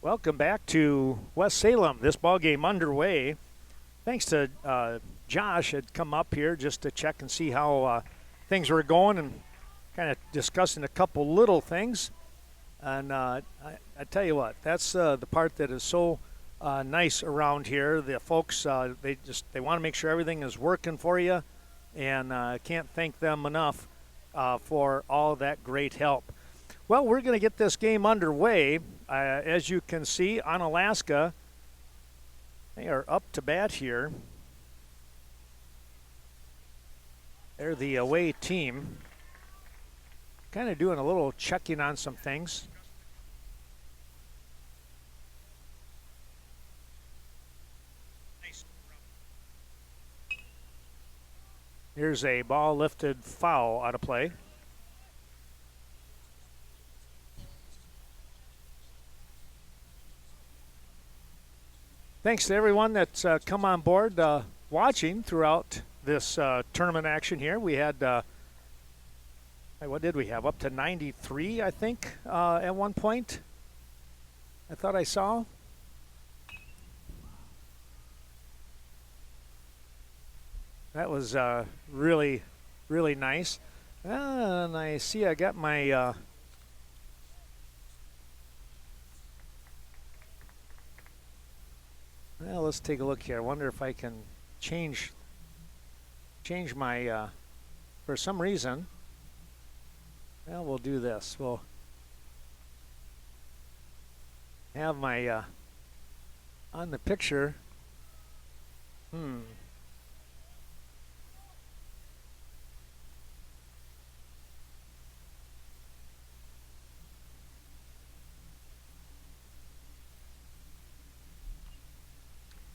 Welcome back to West Salem. This ball game underway. Thanks to Josh had come up here just to check and see how things were going and kind of discussing a couple little things. And I tell you what, that's the part that is so nice around here. The folks they want to make sure everything is working for you, and I can't thank them enough for all that great help. Well, we're going to get this game underway. As you can see, Onalaska, they are up to bat here. They're the away team. Kind of doing a little checking on some things. Here's a ball lifted foul out of play. Thanks to everyone that's come on board watching throughout this tournament action here. We had, what did we have? Up to 93, I think, at one point. I thought I saw. That was really, really nice. And I see I got my well, let's take a look here. I wonder if I can change my, for some reason. Well, we'll do this. We'll have my, on the picture.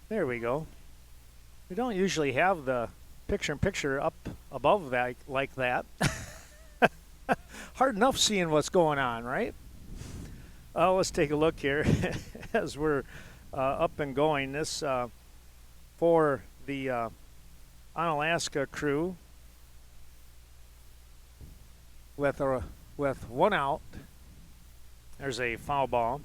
There we go. We don't usually have the picture-in-picture up above that like that. Hard enough seeing what's going on, right? Let's take a look here as we're up and going. This for the Onalaska crew with one out. There's a foul ball.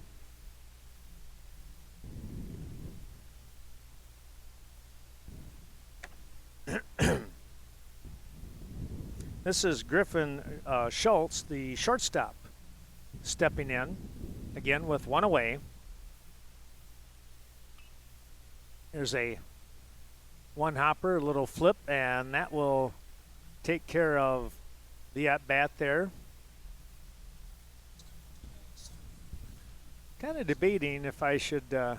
This is Griffin Schultz, the shortstop, stepping in, again with one away. There's a one-hopper, a little flip, and that will take care of the at-bat there. Kind of debating if I should kind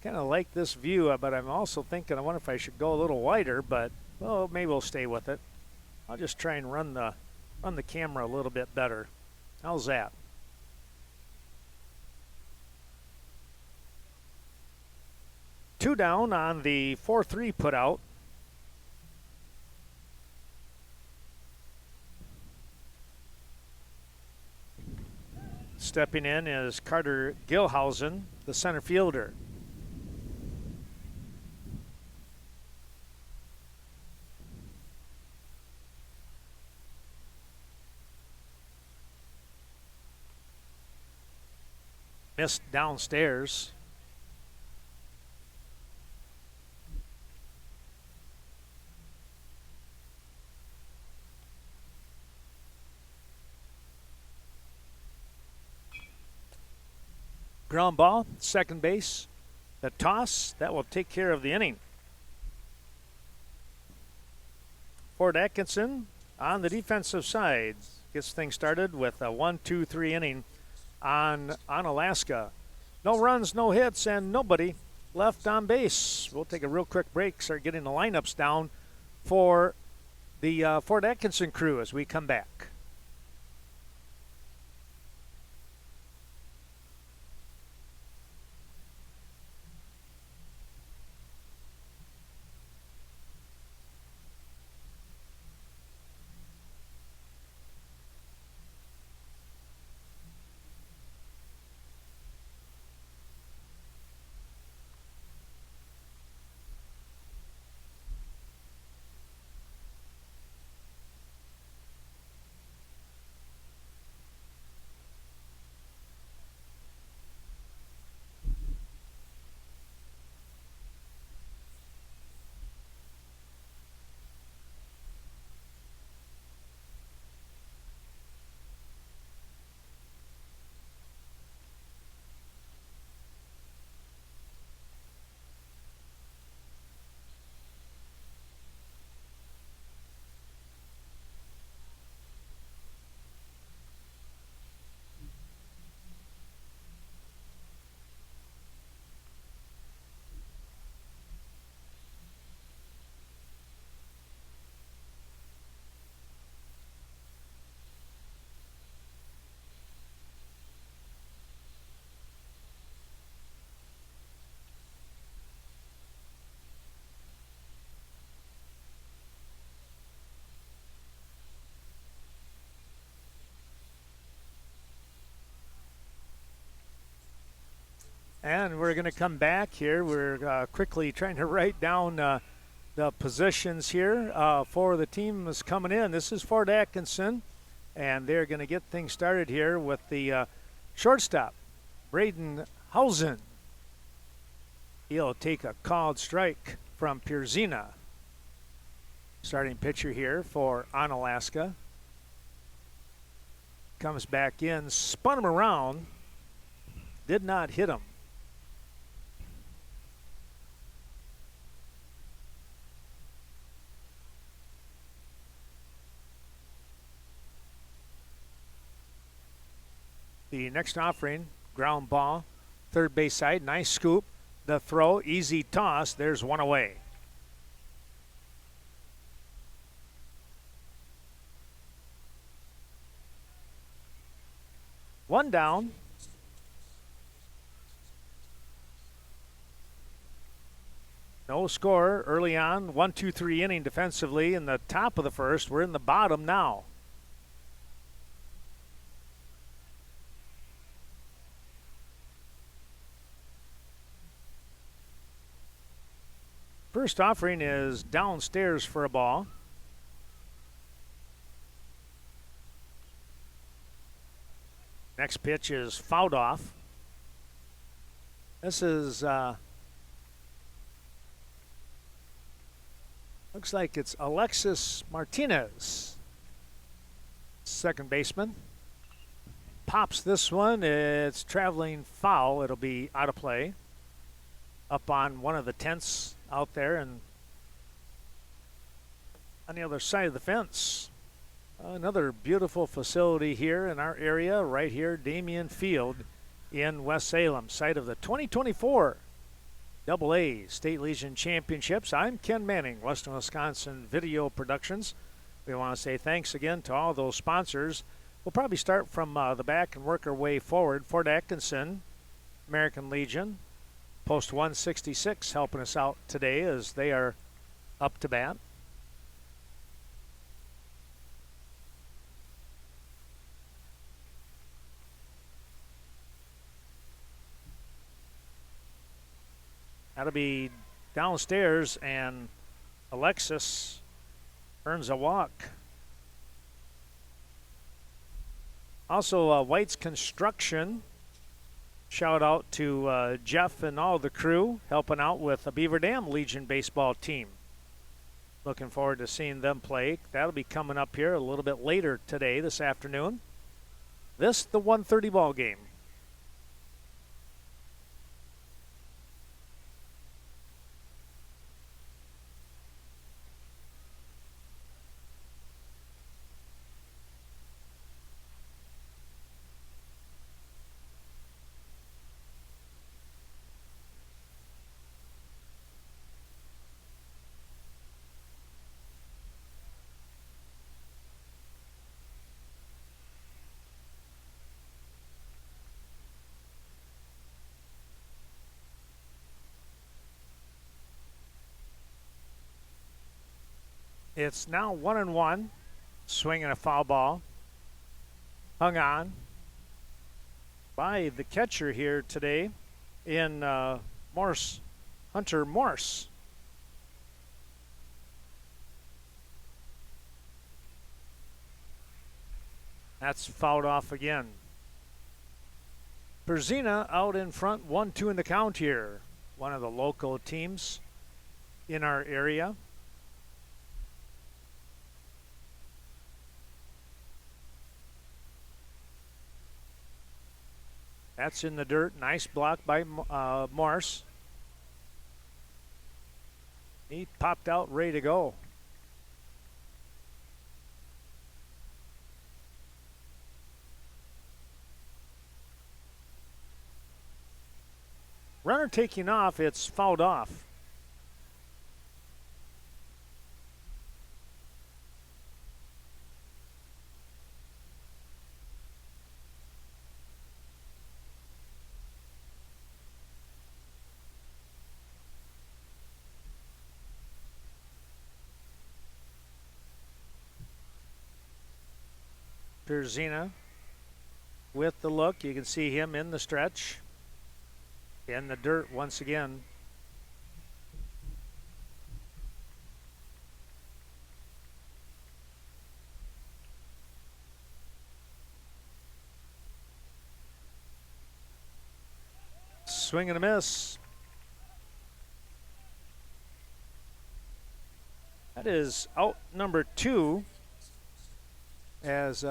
of like this view, but I'm also thinking I wonder if I should go a little wider, but, well, maybe we'll stay with it. I'll just try and run the camera a little bit better. How's that? Two down on the 4-3 put out. Stepping in is Carter Gilhausen, the center fielder. Missed downstairs. Ground ball, second base. The toss, that will take care of the inning. Ford Atkinson on the defensive side gets things started with a 1-2-3 inning on Onalaska. No runs, no hits, and nobody left on base. We'll take a real quick break, start getting the lineups down for the Fort Atkinson crew as we come back. And we're going to come back here. We're quickly trying to write down the positions here for the teams coming in. This is Fort Atkinson, and they're going to get things started here with the shortstop, Braden Hausen. He'll take a called strike from Pierzina. Starting pitcher here for Onalaska. Comes back in, spun him around, did not hit him. The next offering, ground ball, third base side, nice scoop. The throw, easy toss, there's one away. One down. No score early on, 1-2-3 inning defensively in the top of the first. We're in the bottom now. First offering is downstairs for a ball. Next pitch is fouled off. This is, looks like it's Alexis Martinez, second baseman. Pops this one, it's traveling foul. It'll be out of play. Up on one of the tents out there and on the other side of the fence. Another beautiful facility here in our area, right here, Damien Field in West Salem, site of the 2024 AA State Legion Championships. I'm Ken Manning, Western Wisconsin Video Productions. We want to say thanks again to all those sponsors. We'll probably start from the back and work our way forward. Fort Atkinson, American Legion, Post 166 helping us out today as they are up to bat. That'll be downstairs, and Alexis earns a walk. Also, White's Construction. Shout out to Jeff and all the crew helping out with the Beaver Dam Legion baseball team. Looking forward to seeing them play. That'll be coming up here a little bit later today, this afternoon. This, the 1:30 ball game. It's now 1-1. Swinging a foul ball. Hung on by the catcher here today in Morse, Hunter Morse. That's fouled off again. Berzina out in front, 1-2 in the count here. One of the local teams in our area. That's in the dirt. Nice block by Morse. He popped out ready to go. Runner taking off, it's fouled off. Berzina with the look. You can see him in the stretch. in the dirt once again. Swing and a miss. That is out number 2 as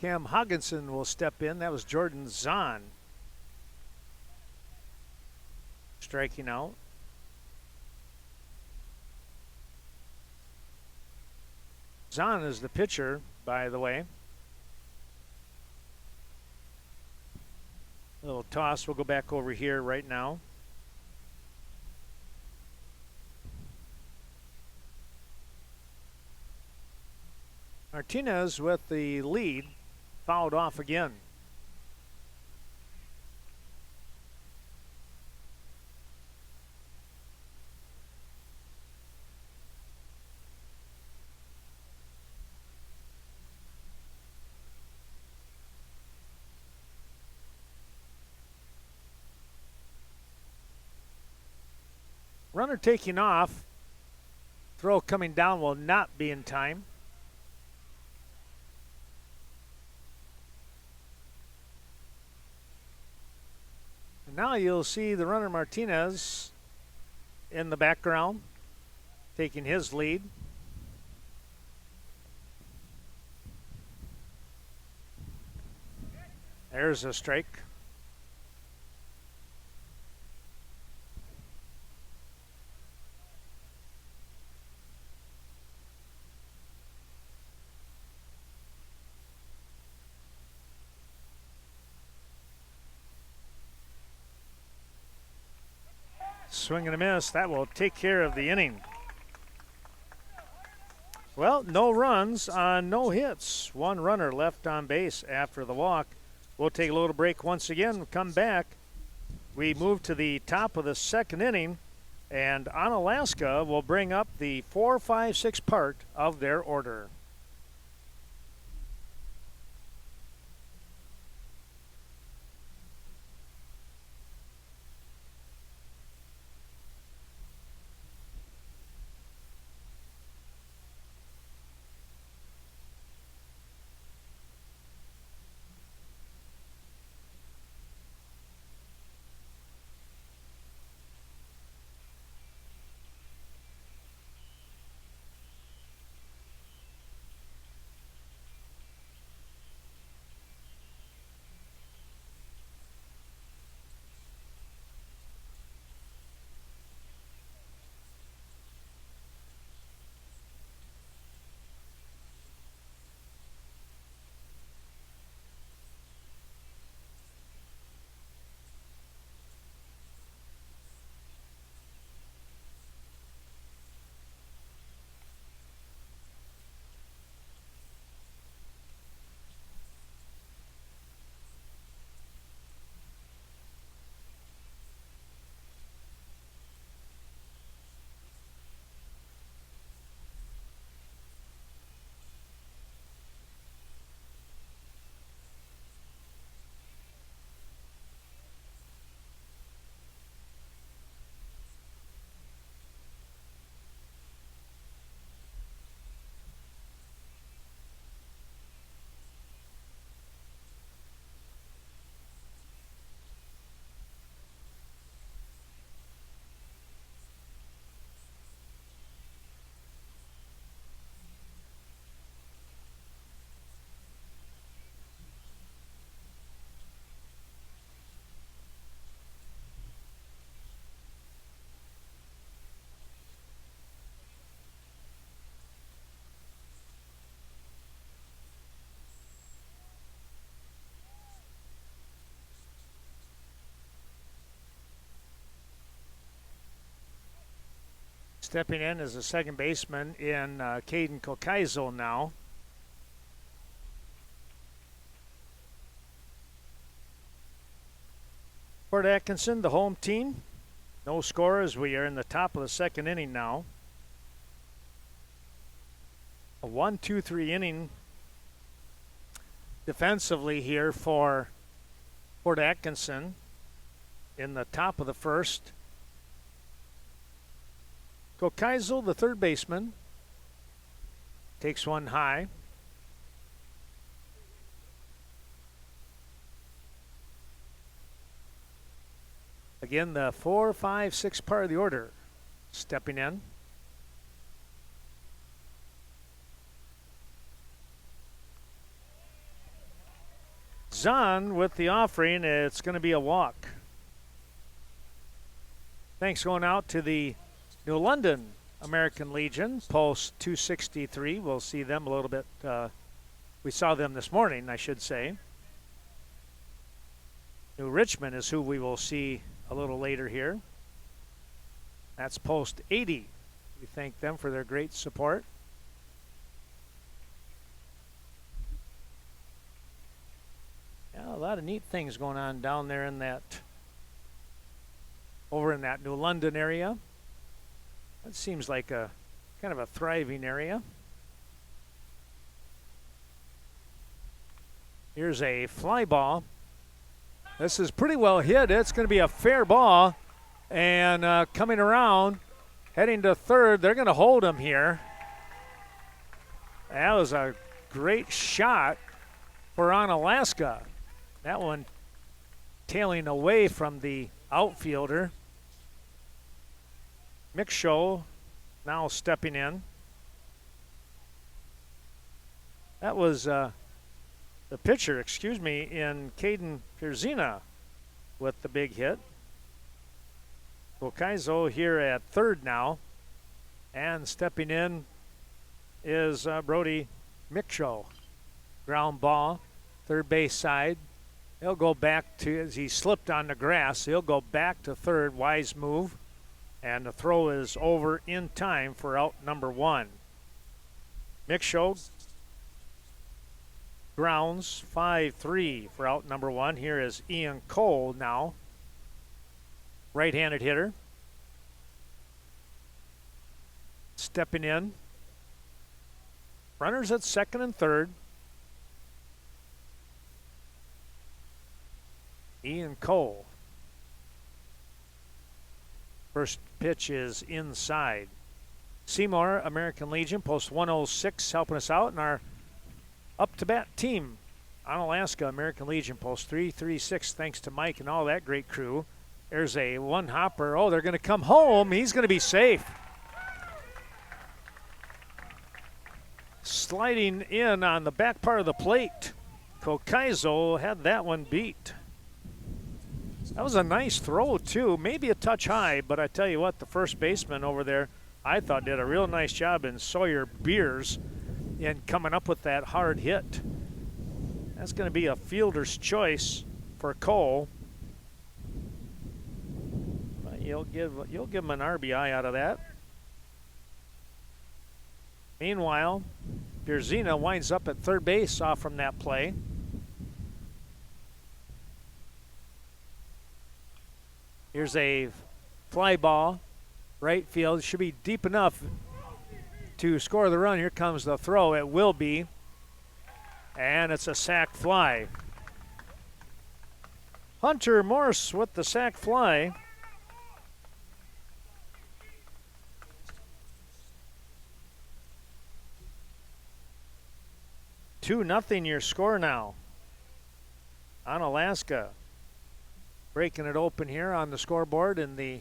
Cam Hogginson will step in. That was Jordan Zahn striking out. Zahn is the pitcher, by the way. A little toss. We'll go back over here right now. Martinez with the lead, fouled off again. Runner taking off. Throw coming down will not be in time. And now you'll see the runner Martinez in the background taking his lead. There's a strike. Swing and a miss. That will take care of the inning. Well, no runs on no hits. One runner left on base after the walk. We'll take a little break once again. Come back. We move to the top of the second inning, and Onalaska will bring up the 4, 5, 6 part of their order. Stepping in as a second baseman in Caden Kokaizo now. Fort Atkinson, the home team. No scorers. We are in the top of the second inning now. A 1-2-3 inning defensively here for Fort Atkinson. in the top of the first. Kokaizel, the third baseman, takes one high. Again, the 4, 5, 6 part of the order stepping in. Zahn with the offering. It's going to be a walk. Thanks going out to the New London American Legion, post 263. We'll see them a little bit. We saw them this morning, I should say. New Richmond is who we will see a little later here. That's post 80. We thank them for their great support. Yeah, a lot of neat things going on down there in that, over in that New London area. That seems like a kind of a thriving area. Here's a fly ball. This is pretty well hit. It's going to be a fair ball. And coming around, heading to third, they're going to hold him here. That was a great shot for Onalaska. That one tailing away from the outfielder. Mickshow now stepping in. That was the pitcher, in Caden Pierzina with the big hit. Kokaizo here at third now. And stepping in is Brody Mickshow. Ground ball, third base side. He'll go back to, as he slipped on the grass, he'll go back to third, wise move. And the throw is over in time for out number one. Mickshow grounds 5-3 for out number one. Here is Ian Cole now. Right-handed hitter. Stepping in. Runners at second and third. Ian Cole. First pitch is inside. Seymour, American Legion, post 106, helping us out. And our up-to-bat team, Onalaska, American Legion, post 336, thanks to Mike and all that great crew. There's a one-hopper. Oh, they're going to come home. He's going to be safe. Sliding in on the back part of the plate. Kokaizo had that one beat. That was a nice throw, too. Maybe a touch high, but I tell you what, the first baseman over there, I thought did a real nice job in Sawyer Beers in coming up with that hard hit. That's going to be a fielder's choice for Cole. But you'll give him an RBI out of that. Meanwhile, Pierzina winds up at third base off from that play. Here's a fly ball, right field. Should be deep enough to score the run. Here comes the throw. It will be. And it's a sac fly. Hunter Morse with the sac fly. Two nothing your score now. Onalaska breaking it open here on the scoreboard in the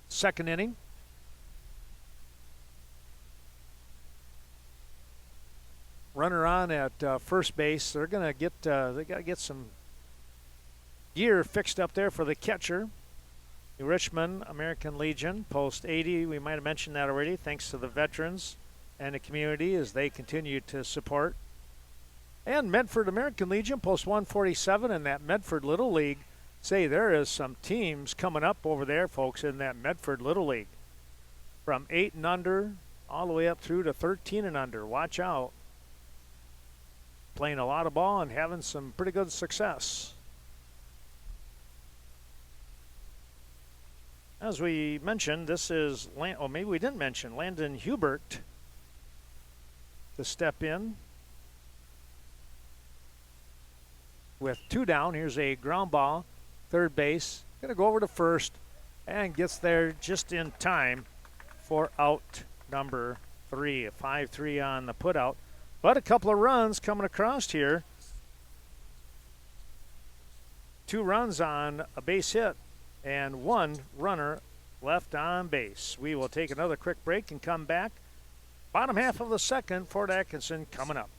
second inning. Runner on at first base. They're gonna get they gotta get some gear fixed up there for the catcher. New Richmond American Legion, post 80. We might have mentioned that already. Thanks to the veterans and the community as they continue to support. And Medford American Legion, post 147, and that Medford Little League. Say there is some teams coming up over there, folks, in that Medford Little League. From 8 and under all the way up through to 13 and under. Watch out. Playing a lot of ball and having some pretty good success. As we mentioned, this is, maybe we didn't mention, Landon Hubert to step in. With two down, here's a ground ball. Third base, Going to go over to first and gets there just in time for out number 3. A 5-3 on the put out. But a couple of runs coming across here. 2 runs on a base hit and 1 runner left on base. We will take another quick break and come back. Bottom half of the second, Fort Atkinson coming up.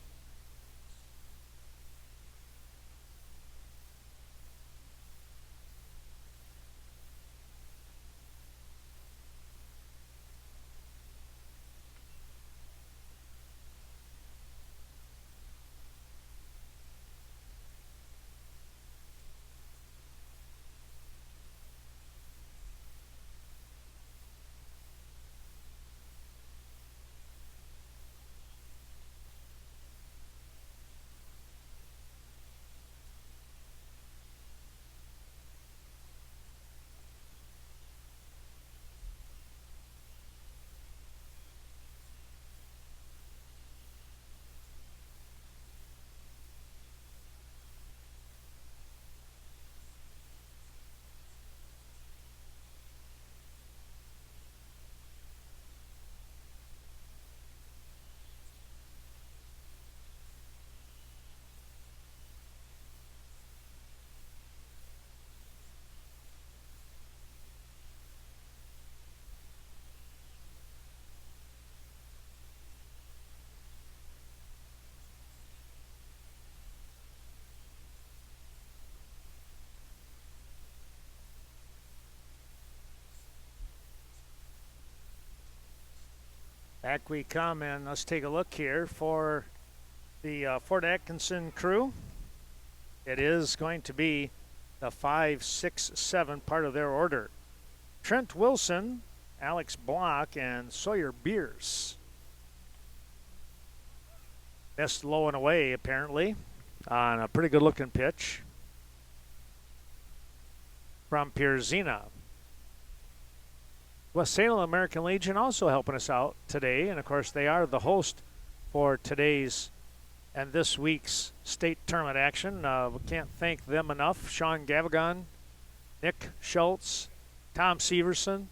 Back we come, and let's take a look here for the Fort Atkinson crew. It is going to be the 5, 6, 7 part of their order. Trent Wilson, Alex Block, and Sawyer Beers. Best low and away, apparently, on a pretty good-looking pitch from Pierzina. West Salem American Legion also helping us out today, and of course they are the host for today's and this week's state tournament action. We can't thank them enough. Sean Gavagon, Nick Schultz, Tom Severson,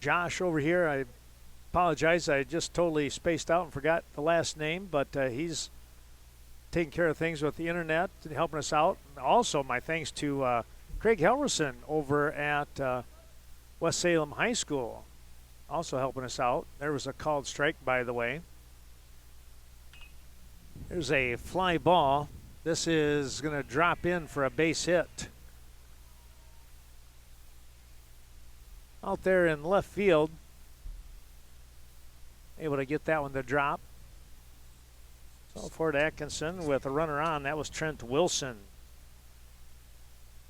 Josh over here. I apologize, I just totally spaced out and forgot the last name, but he's taking care of things with the internet and helping us out. Also, my thanks to Craig Helverson over at West Salem High School, also helping us out. There was a called strike, by the way. There's a fly ball. This is going to drop in for a base hit. Out there in left field. Able to get that one to drop. So Fort Atkinson with a runner on. That was Trent Wilson,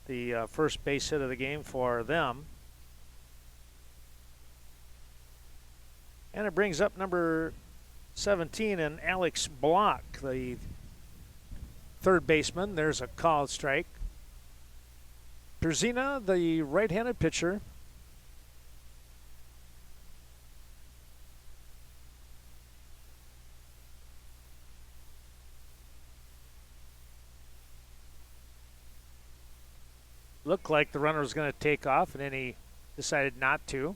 the first base hit of the game for them. And it brings up number 17 and Alex Block, the third baseman. There's a called strike. Pierzina, the right-handed pitcher. Looked like the runner was going to take off, and then he decided not to.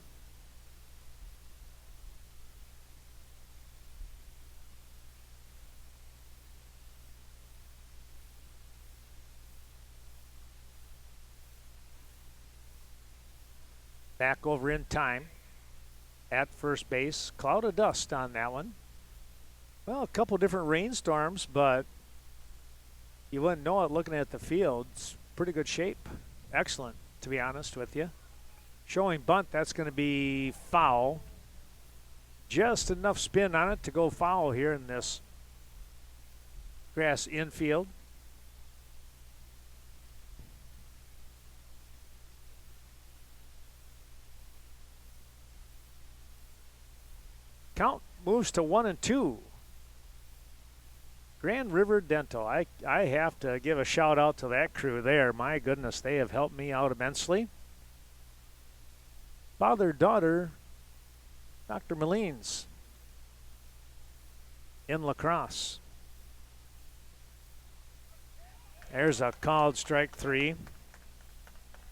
Back over in time at first base. Cloud of dust on that one. Well, a couple different rainstorms, but you wouldn't know it looking at the field. It's pretty good shape. Excellent, to be honest with you. Showing bunt, that's going to be foul. Just enough spin on it to go foul here in this grass infield. Count moves to 1-2. Grand River Dental. I have to give a shout out to that crew there. My goodness, they have helped me out immensely. Father-daughter, Dr. Malines in La Crosse. There's a called strike 3.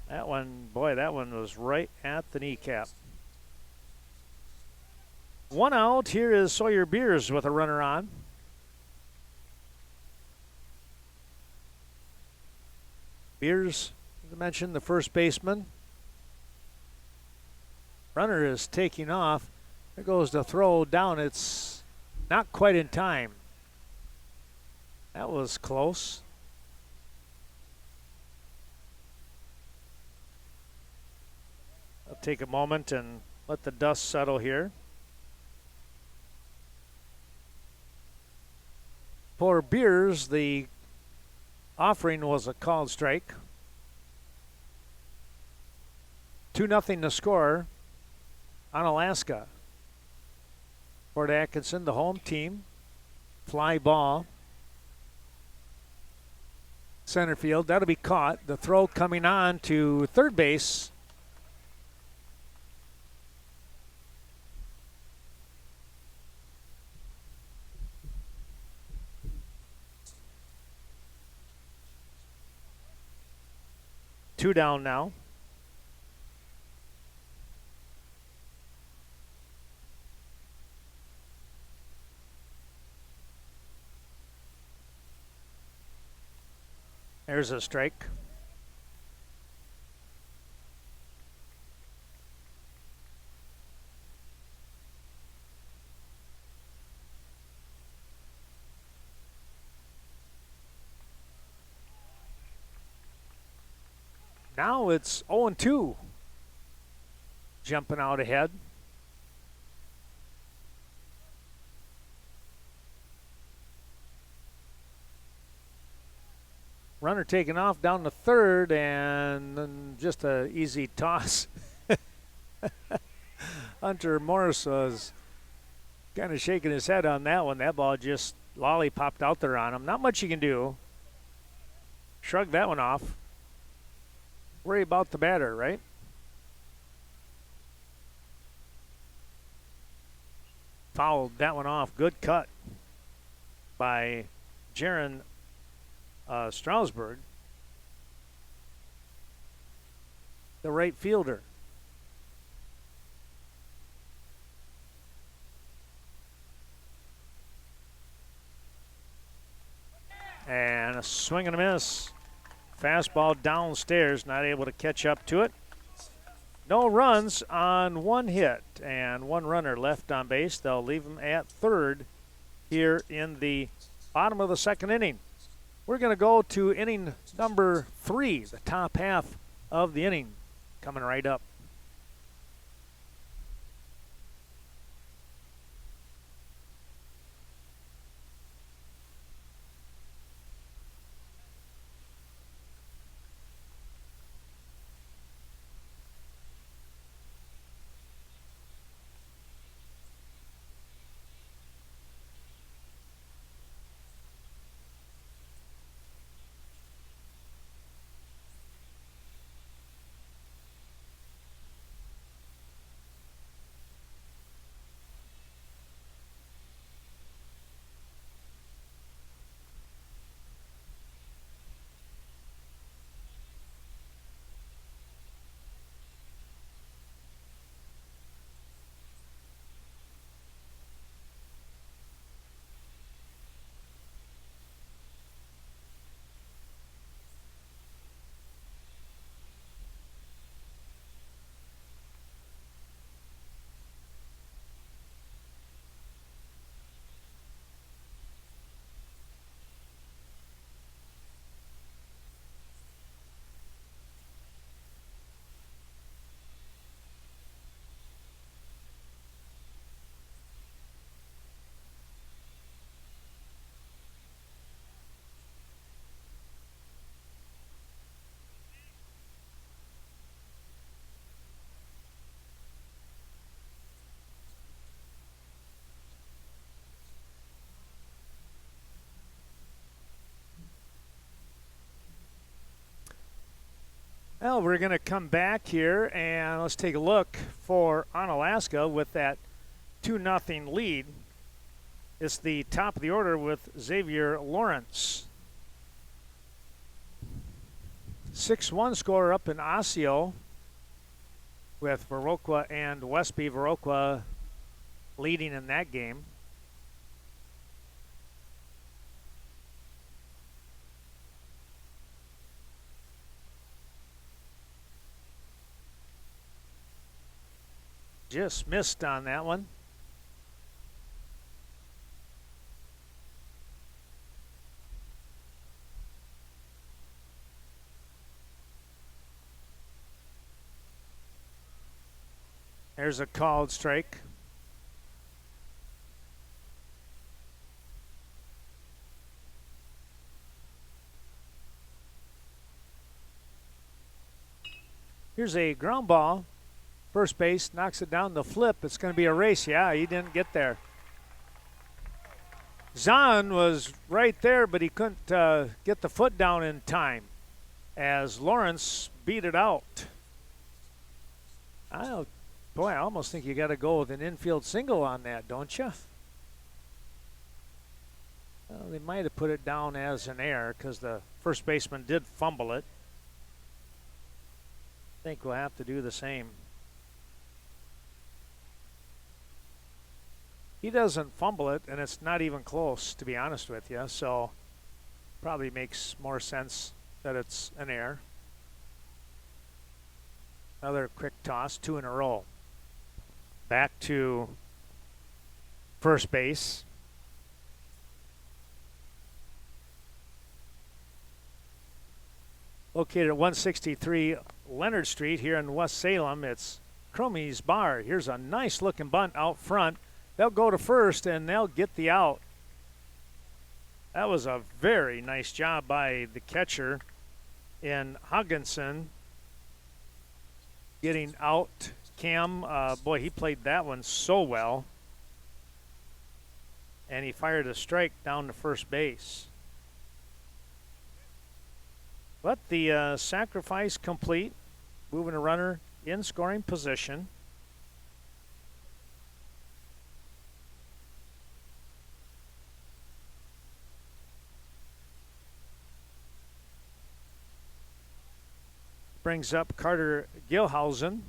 That one, boy, that one was right at the kneecap. 1 out. Here is Sawyer Beers with a runner on. Beers, as I mentioned, the first baseman. Runner is taking off. There goes the throw down. It's not quite in time. That was close. I'll take a moment and let the dust settle here. For Beers, the offering was a called strike. 2-0 the score. Onalaska. For Atkinson, the home team. Fly ball. Center field. That'll be caught. The throw coming on to third base. Two down now. There's a strike. Now it's 0-2. Jumping out ahead. Runner taken off down to third, and then just an easy toss. Hunter Morris was kind of shaking his head on that one. That ball just lollipopped out there on him. Not much you can do. Shrug that one off. Worry about the batter, right? Fouled that one off. Good cut by Jaron Strasburg, the right fielder. And a swing and a miss. Fastball downstairs, not able to catch up to it. No runs on one hit and one runner left on base. They'll leave him at third here in the bottom of the second inning. We're going to go to inning number 3, the top half of the inning, coming right up. Well, we're going to come back here and let's take a look for Onalaska with that 2-0 lead. It's the top of the order with Xavier Lawrence. 6-1 score up in Osseo with Viroqua and Westby. Viroqua leading in that game. Just missed on that one. There's a called strike. Here's a ground ball. First base knocks it down the flip. It's going to be a race. Yeah, he didn't get there. Zahn was right there, but he couldn't get the foot down in time as Lawrence beat it out. Boy, I almost think you got to go with an infield single on that, don't you? Well, they might have put it down as an error because the first baseman did fumble it. I think we'll have to do the same. He doesn't fumble it, and it's not even close, to be honest with you, so probably makes more sense that it's an error. Another quick toss, 2 in a row. Back to first base. Located at 163 Leonard Street here in West Salem, it's Cromie's Bar. Here's a nice looking bunt out front. They'll go to first and they'll get the out. That was a very nice job by the catcher in Atkinson getting out. Cam, boy, he played that one so well. And he fired a strike down to first base. But the sacrifice complete, moving a runner in scoring position. Brings up Carter Gilhausen.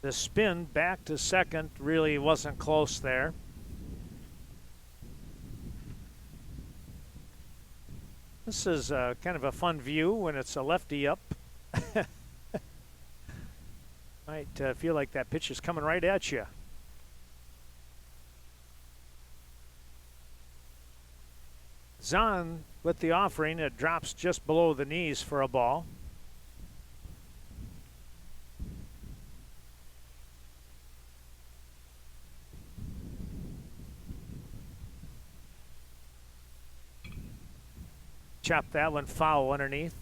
The spin back to second really wasn't close there. This is kind of a fun view when it's a lefty up. Might feel like that pitch is coming right at you. Zahn with the offering. It drops just below the knees for a ball. Chop that one foul underneath.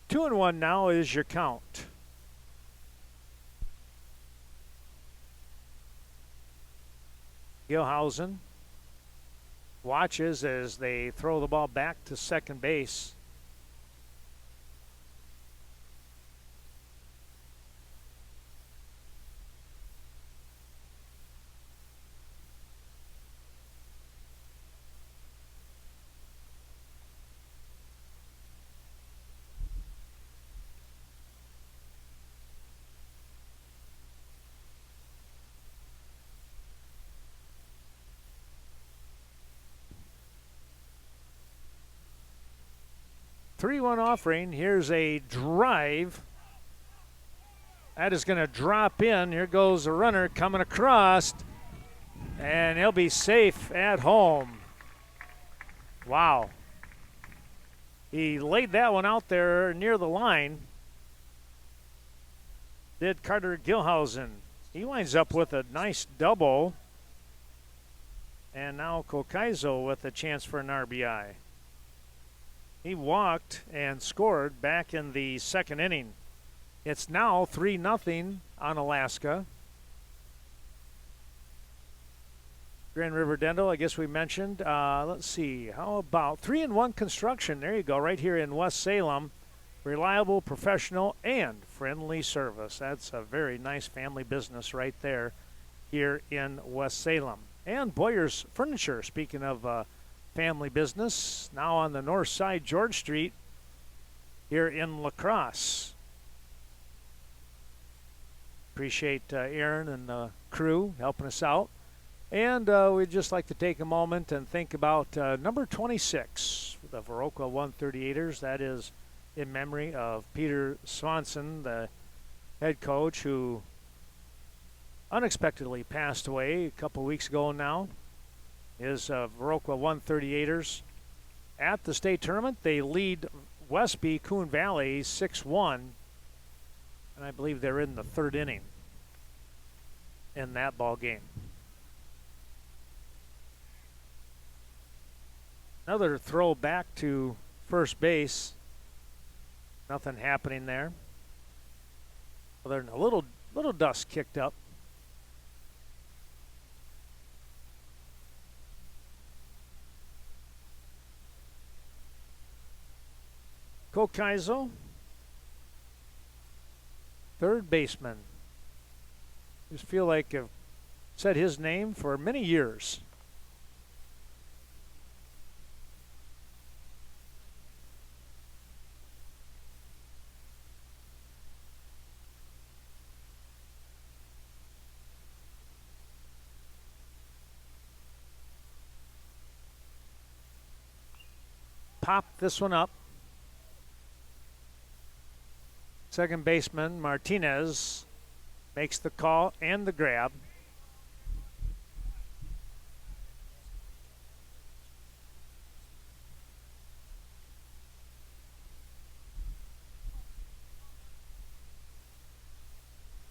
Two and one now is your count. Gilhausen watches as they throw the ball back to second base. Three-one offering. Here's a drive. That is going to drop in. Here goes the runner coming across. And he'll be safe at home. Wow. He laid that one out there near the line. Did Carter Gilhausen. He winds up with a nice double. And now Kokaizo with a chance for an RBI. He walked and scored back in the second inning. It's now 3-0 Onalaska. Grand River Dental, I guess we mentioned. Let's see, how about 3-in-1 Construction? There you go, right here in West Salem. Reliable, professional, and friendly service. That's a very nice family business right there here in West Salem. And Boyer's Furniture, speaking of family business, now on the north side, George Street, here in La Crosse. Appreciate Aaron and the crew helping us out. And we'd just like to take a moment and think about number 26, the Viroqua 138ers. That is in memory of Peter Swanson, the head coach, who unexpectedly passed away a couple weeks ago now. His Viroqua 138ers at the state tournament. They lead Westby Coon Valley 6-1, and I believe they're in the third inning in that ball game. Another throw back to first base. Nothing happening there. Other than a little dust kicked up. Kokaizo, third baseman. Just feel like I've said his name for many years. Pop this one up. Second baseman Martinez makes the call and the grab.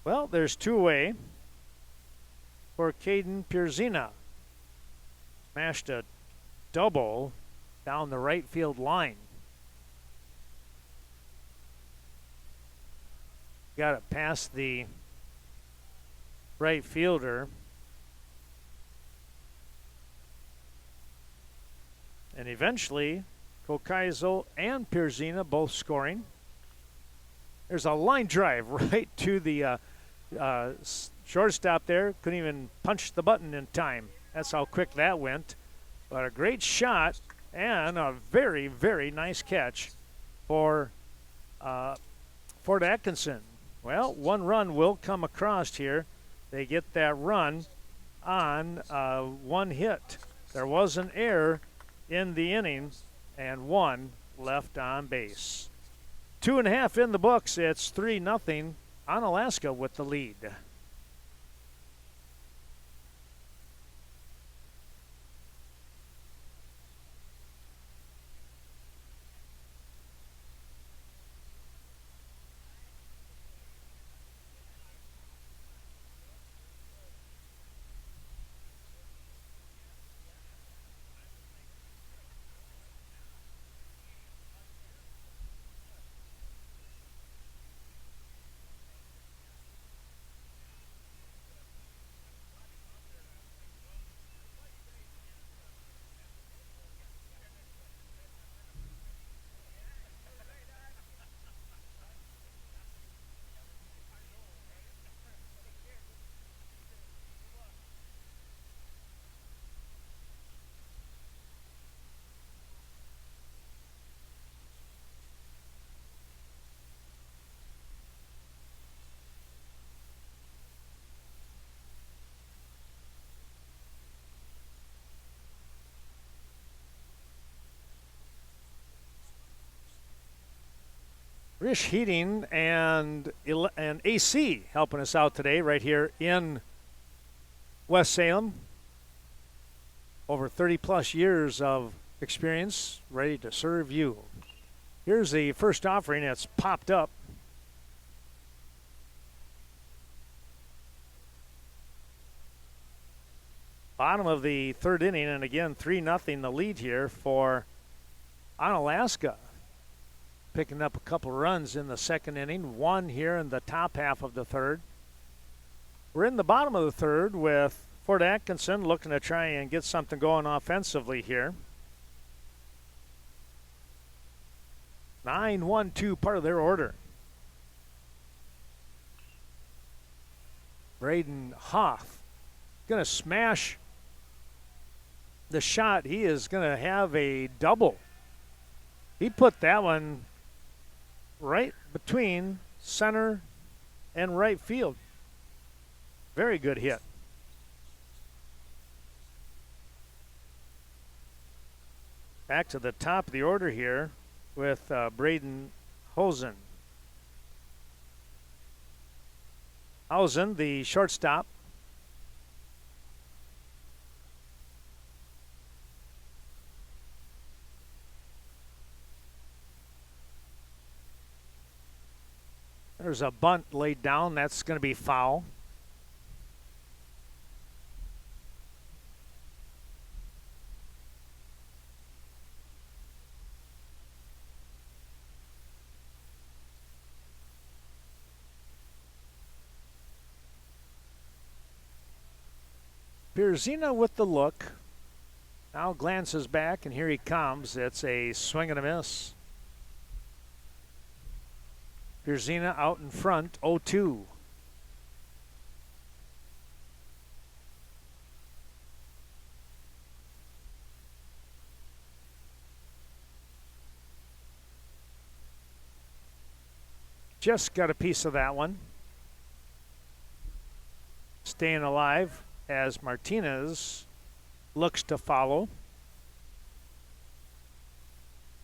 Well, there's two-way for Caden Pierzina. Smashed a double down the right field line. Got it past the right fielder. And eventually, Kokaizo and Pierzina both scoring. There's a line drive right to the shortstop there. Couldn't even punch the button in time. That's how quick that went. But a great shot and a very, very nice catch for Fort Atkinson. Well, one run will come across here. They get that run on one hit. There was an error in the inning and one left on base. 2.5 in the books. It's 3-0 Onalaska with the lead. Rish Heating and AC helping us out today right here in West Salem. Over 30-plus years of experience, ready to serve you. Here's the first offering that's popped up. Bottom of the third inning, and again 3-0 the lead here for Onalaska. Picking up a couple runs in the second inning, one here in the top half of the third. We're in the bottom of the third with Fort Atkinson looking to try and get something going offensively here. 9-1-2, part of their order. Braden Hoff going to smash the shot. He is going to have a double. He put that one right between center and right field. Very good hit. Back to the top of the order here with Braden Hosen. Hausen, the shortstop. There's a bunt laid down. That's going to be foul. Pierzina with the look. Now glances back, and here he comes. It's a swing and a miss. Pierzina out in front, 0-2. Just got a piece of that one. Staying alive as Martinez looks to follow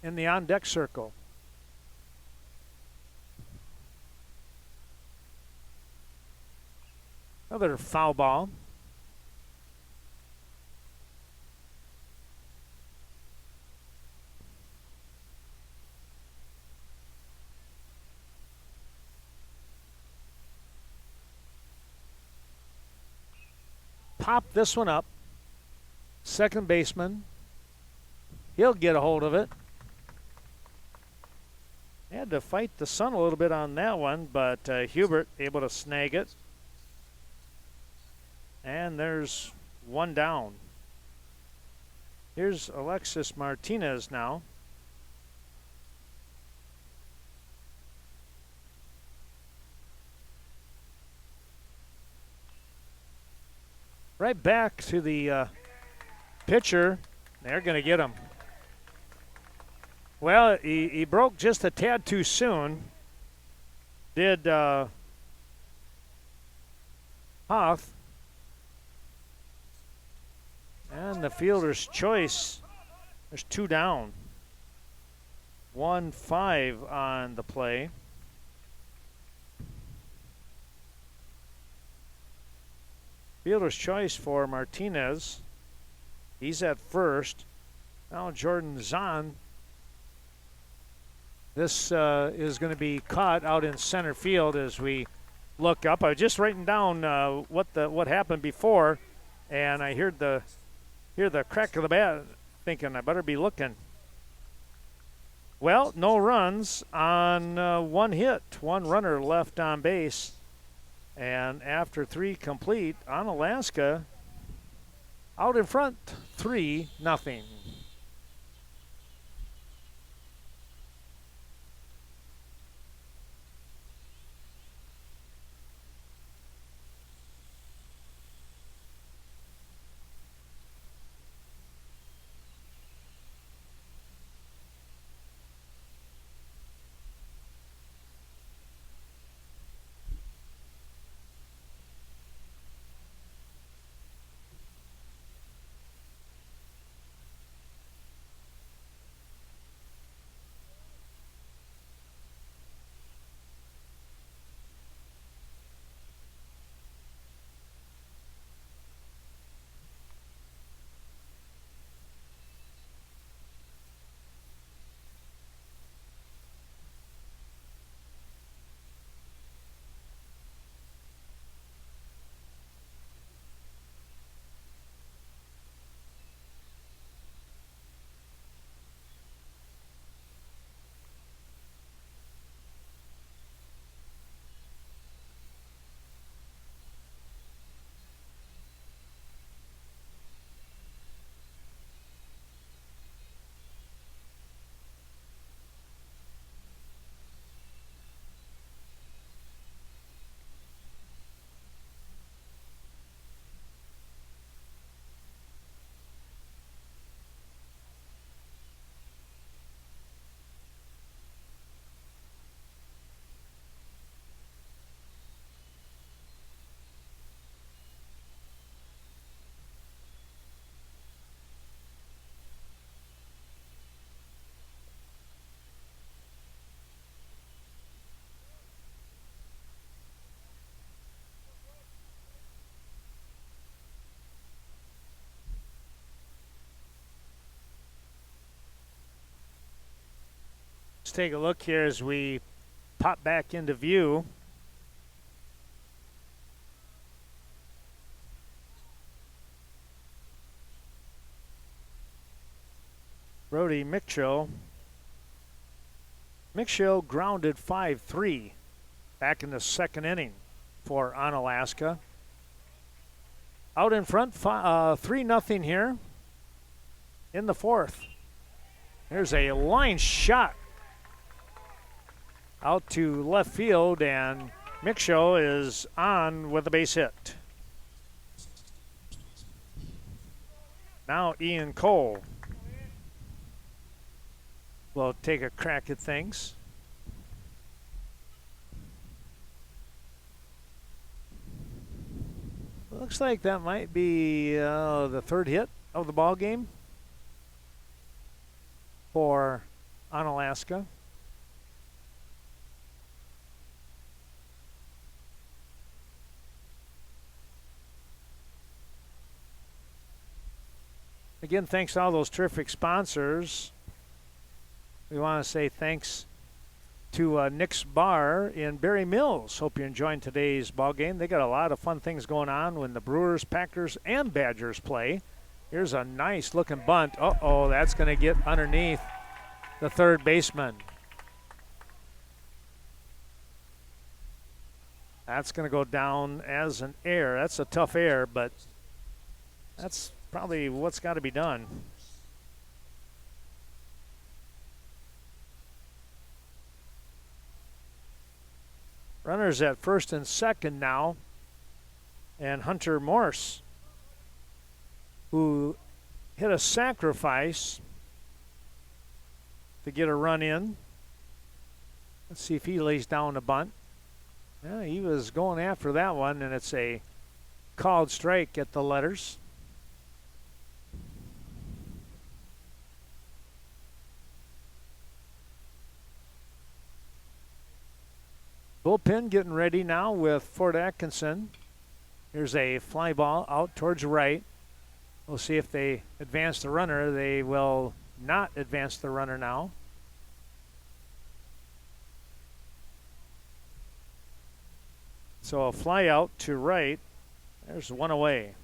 in the on-deck circle. Another foul ball. Pop this one up. Second baseman. He'll get a hold of it. Had to fight the sun a little bit on that one, but Hubert able to snag it. And there's one down. Here's Alexis Martinez now. Right back to the pitcher. They're going to get him. Well, he broke just a tad too soon. Did Hoff. And the fielder's choice. There's two down. 1-5 on the play. Fielder's choice for Martinez. He's at first. Now Jordan Zahn. This is going to be caught out in center field as we look up. I was just writing down what happened before, and I hear the crack of the bat, thinking I better be looking. Well, no runs on one hit. One runner left on base. And after three complete, Onalaska out in front, 3-0. Let's take a look here as we pop back into view. Brody Mickshill grounded 5-3 back in the second inning for Onalaska. Out in front, 3-0 here in the fourth. There's a line shot out to left field, and Mickshill is on with a base hit. Now Ian Cole will take a crack at things. Looks like that might be the third hit of the ball game for Onalaska. Again, thanks to all those terrific sponsors. We want to say thanks to Nick's Bar in Berry Mills. Hope you're enjoying today's ball game. They got a lot of fun things going on when the Brewers, Packers, and Badgers play. Here's a nice looking bunt. Uh-oh, that's going to get underneath the third baseman. That's going to go down as an error. That's a tough error, but that's probably what's got to be done. Runners at first and second now, and Hunter Morse, who hit a sacrifice to get a run in. Let's see if he lays down a bunt. Yeah, he was going after that one, and it's a called strike at the letters. Bullpen getting ready now with Fort Atkinson. Here's a fly ball out towards right. We'll see if they advance the runner. They will not advance the runner now. So a fly out to right. There's one away.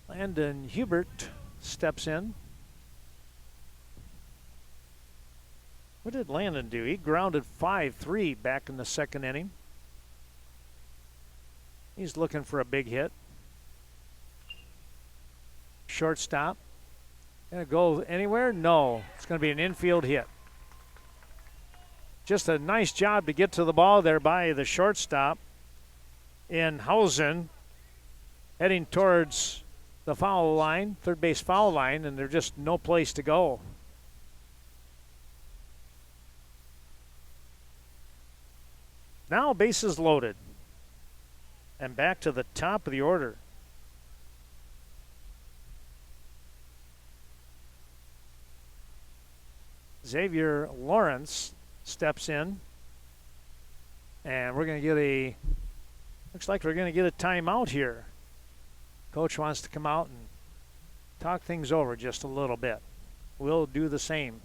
Landon Hubert steps in. What did Landon do? He grounded 5-3 back in the second inning. He's looking for a big hit. Shortstop. Gonna go anywhere? No. It's gonna be an infield hit. Just a nice job to get to the ball there by the shortstop in Hausen, heading towards the foul line, third base foul line, and there's just no place to go. Now bases loaded. And back to the top of the order. Xavier Lawrence steps in. And we're going to get looks like we're going to get a timeout here. Coach wants to come out and talk things over just a little bit. We'll do the same.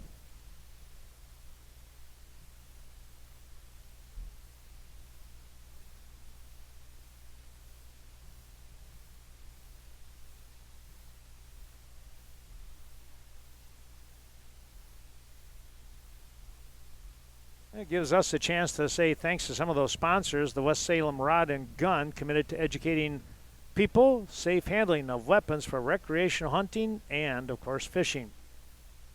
It gives us a chance to say thanks to some of those sponsors. The West Salem Rod and Gun, committed to educating people, safe handling of weapons for recreational hunting and, of course, fishing.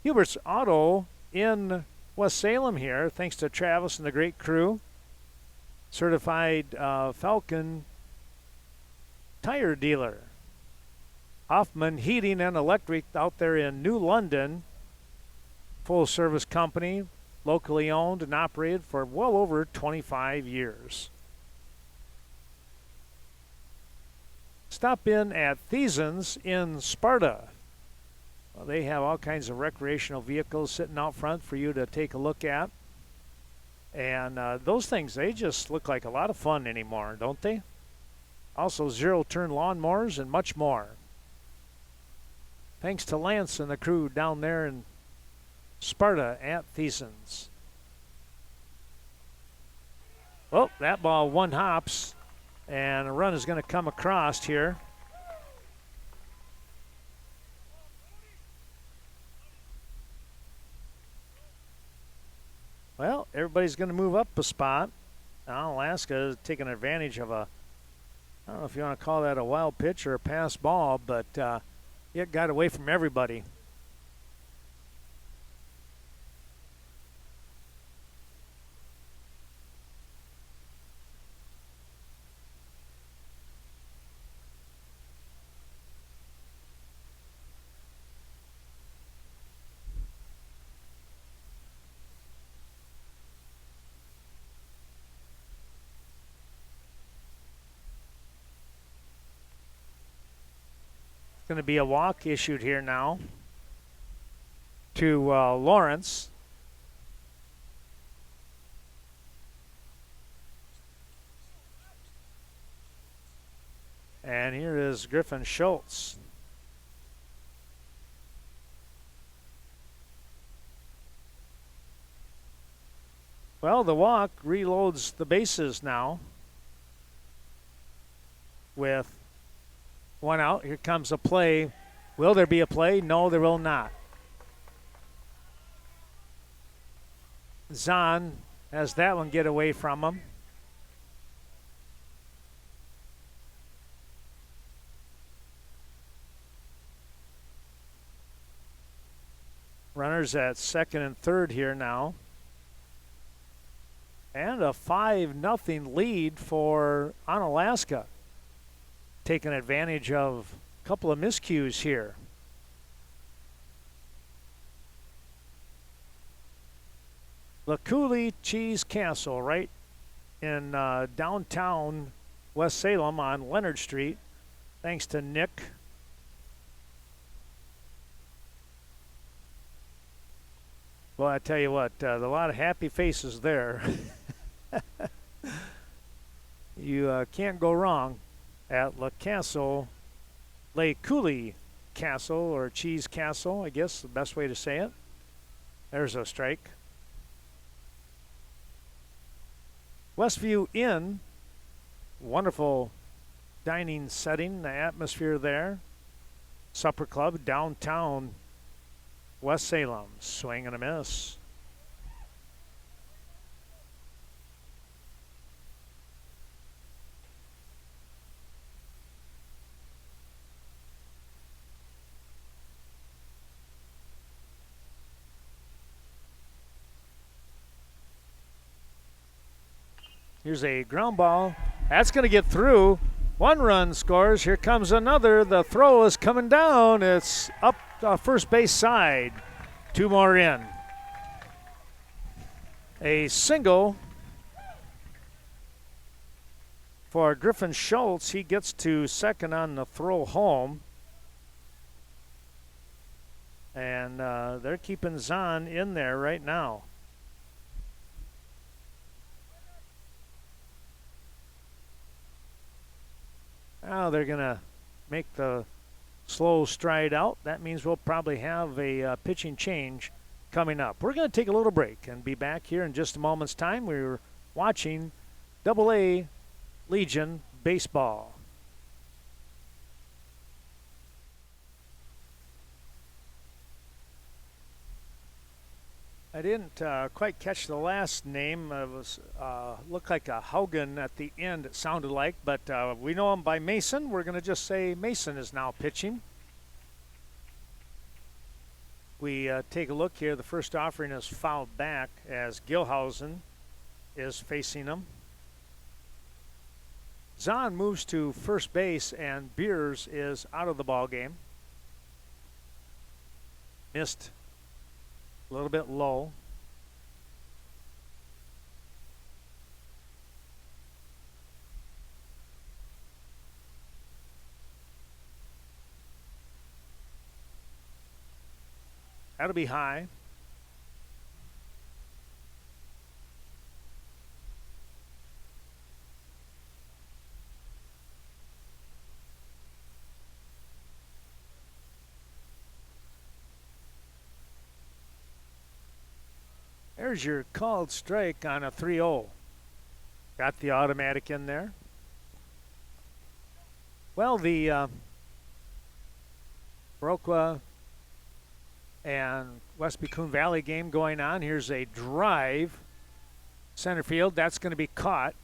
Hubert's Auto in West Salem here, thanks to Travis and the great crew. Certified Falcon tire dealer. Hoffman Heating and Electric out there in New London. Full service company, locally owned and operated for well over 25 years. Stop in at Thiesens in Sparta. Well, they have all kinds of recreational vehicles sitting out front for you to take a look at. And those things, they just look like a lot of fun anymore, don't they? Also zero-turn lawnmowers and much more. Thanks to Lance and the crew down there in Sparta at Atkinson's. Oh, that ball one hops, and a run is going to come across here. Well, everybody's going to move up a spot. Onalaska is taking advantage of a, I don't know if you want to call that a wild pitch or a pass ball, but it got away from everybody. Going to be a walk issued here now to Lawrence. And here is Griffin Schultz. Well, the walk reloads the bases now with one out. Here comes a play. Will there be a play? No, there will not. Zahn has that one get away from him. Runners at second and third here now. And a 5-0 lead for Onalaska. Taking advantage of a couple of miscues here. LaCooley Cheese Castle right in downtown West Salem on Leonard Street. Thanks to Nick. Well, I tell you what, a lot of happy faces there. You can't go wrong at LaCooley Castle, or Cheese Castle, I guess the best way to say it. There's a strike. Westview Inn, wonderful dining setting, the atmosphere there. Supper Club, downtown West Salem. Swing and a miss. Here's a ground ball. That's going to get through. One run scores. Here comes another. The throw is coming down. It's up first base side. Two more in. A single for Griffin Schultz. He gets to second on the throw home. And they're keeping Zahn in there right now. Now they're going to make the slow stride out. That means we'll probably have a pitching change coming up. We're going to take a little break and be back here in just a moment's time. We're watching AA Legion baseball. I didn't quite catch the last name. It was looked like a Haugen at the end, it sounded like, but we know him by Mason. We're going to just say Mason is now pitching. We take a look here. The first offering is fouled back as Gilhausen is facing him. Zahn moves to first base, and Beers is out of the ball game. Missed a little bit low. That'll be high. there's your called strike on a 3-0. Got the automatic in there. Well, the Viroqua and West Becun Valley game going on. Here's a drive. Center field, that's going to be caught.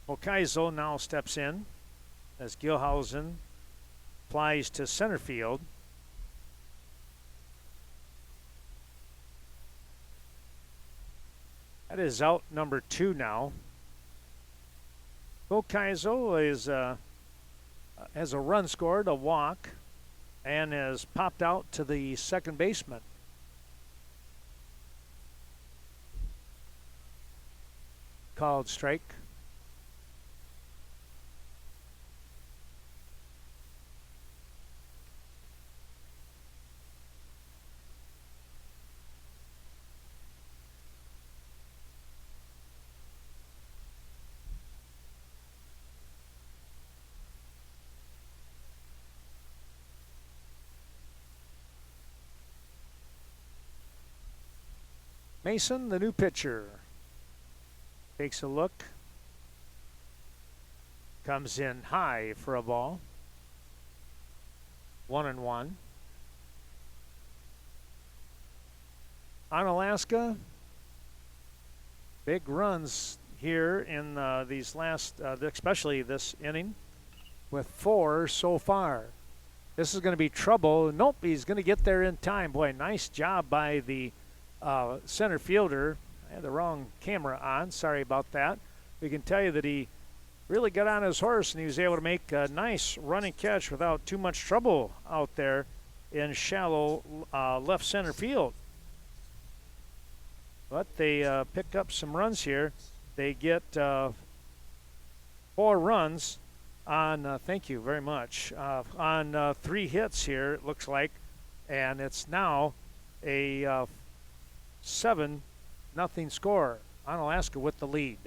Okaizo now steps in as Gilhausen flies to center field. That is out number 2 now. Okaizo is has a run scored, a walk, and has popped out to the second baseman. Called strike. Mason, the new pitcher, takes a look, comes in high for a ball. 1-1. Onalaska, big runs here in these last, especially this inning, with 4 so far. This is going to be trouble. Nope, he's going to get there in time. Boy, nice job by the center fielder. I had the wrong camera on. Sorry about that. We can tell you that he really got on his horse and he was able to make a nice running catch without too much trouble out there in shallow left center field. But they pick up some runs here. They get 4 runs on, thank you very much, on 3 hits here, it looks like. And it's now a 7-0 score. Onalaska with the lead.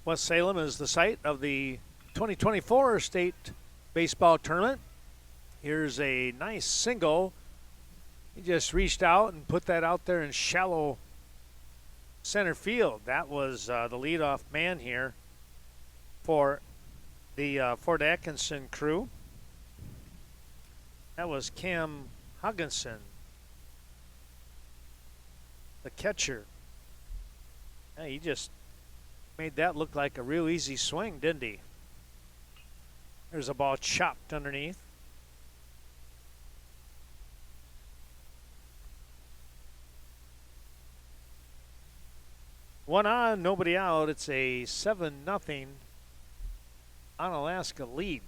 West Salem is the site of the 2024 state baseball tournament. Here's a nice single. He just reached out and put that out there in shallow center field. That was the leadoff man here for the Fort Atkinson crew. That was Cam Hugginson, the catcher. Yeah, he just made that look like a real easy swing, didn't he? There's a ball chopped underneath. One on, nobody out. It's a 7-0 Onalaska lead.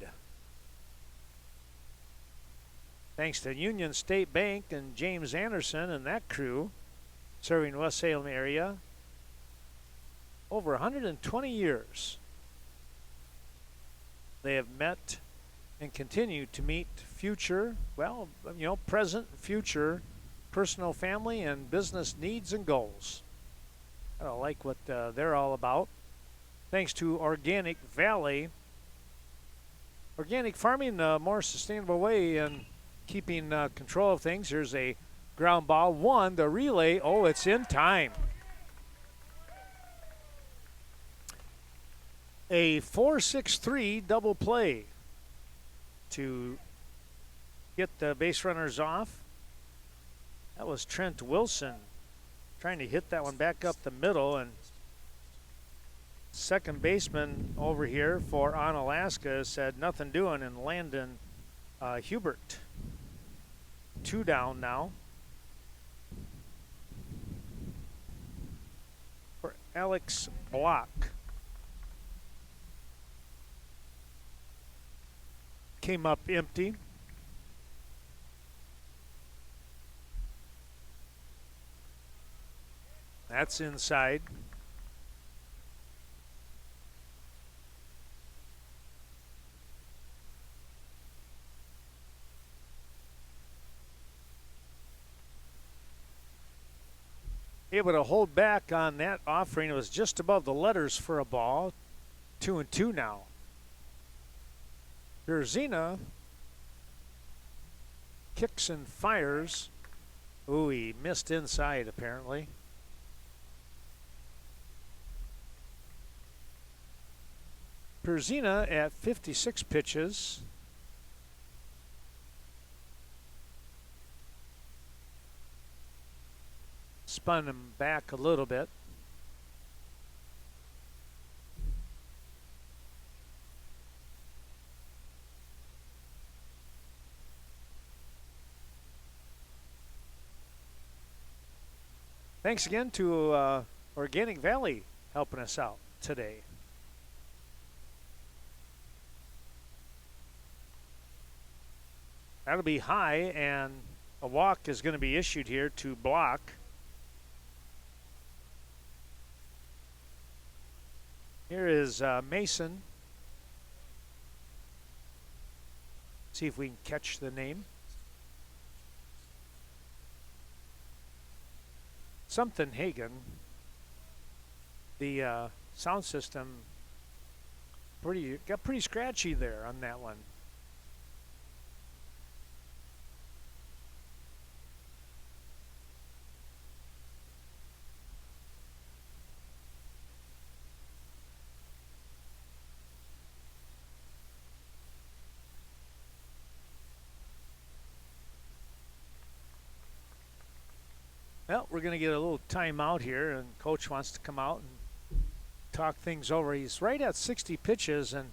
Thanks to Union State Bank and James Anderson and that crew serving West Salem area over 120 years. They have met and continue to meet future, well, present and future personal, family, and business needs and goals. I like what they're all about. Thanks to Organic Valley. Organic farming, a more sustainable way in keeping control of things. Here's a ground ball. One, the relay. Oh, it's in time. A 4-6-3 double play to get the base runners off. That was Trent Wilson trying to hit that one back up the middle, and second baseman over here for Onalaska said nothing doing, and Landon Hubert. 2 down now for Alex Block. Came up empty. That's inside. Able to hold back on that offering. It was just above the letters for a ball. 2-2 now. Berzina kicks and fires. Ooh, he missed inside apparently. Berzina at 56 pitches. Spun him back a little bit. Thanks again to Organic Valley helping us out today. That'll be high, and a walk is going to be issued here to Block. Here is Mason. See if we can catch the name. Something Hagen. The sound system got pretty scratchy there on that one. Well, we're going to get a little timeout here, and Coach wants to come out and talk things over. He's right at 60 pitches, and,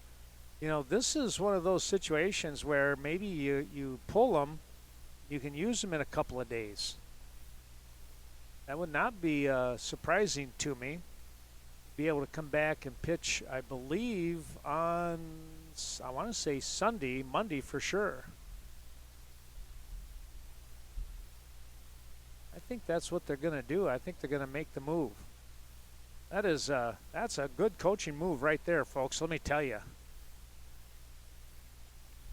you know, this is one of those situations where maybe you pull them, you can use them in a couple of days. That would not be surprising to me. Be able to come back and pitch, I believe, on, I want to say Sunday, Monday for sure. I think that's what they're going to do. I think they're going to make the move. That's a good coaching move right there, folks. Let me tell you.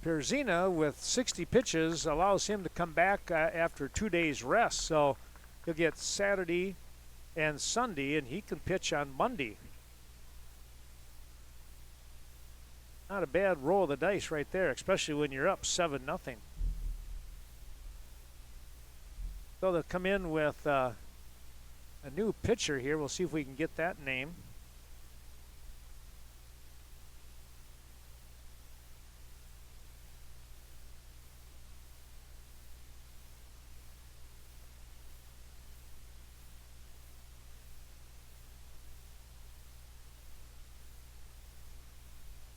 Berzina with 60 pitches allows him to come back after 2 days rest. So he'll get Saturday and Sunday, and he can pitch on Monday. Not a bad roll of the dice right there, especially when you're up 7-0. So they'll come in with a new pitcher here. We'll see if we can get that name.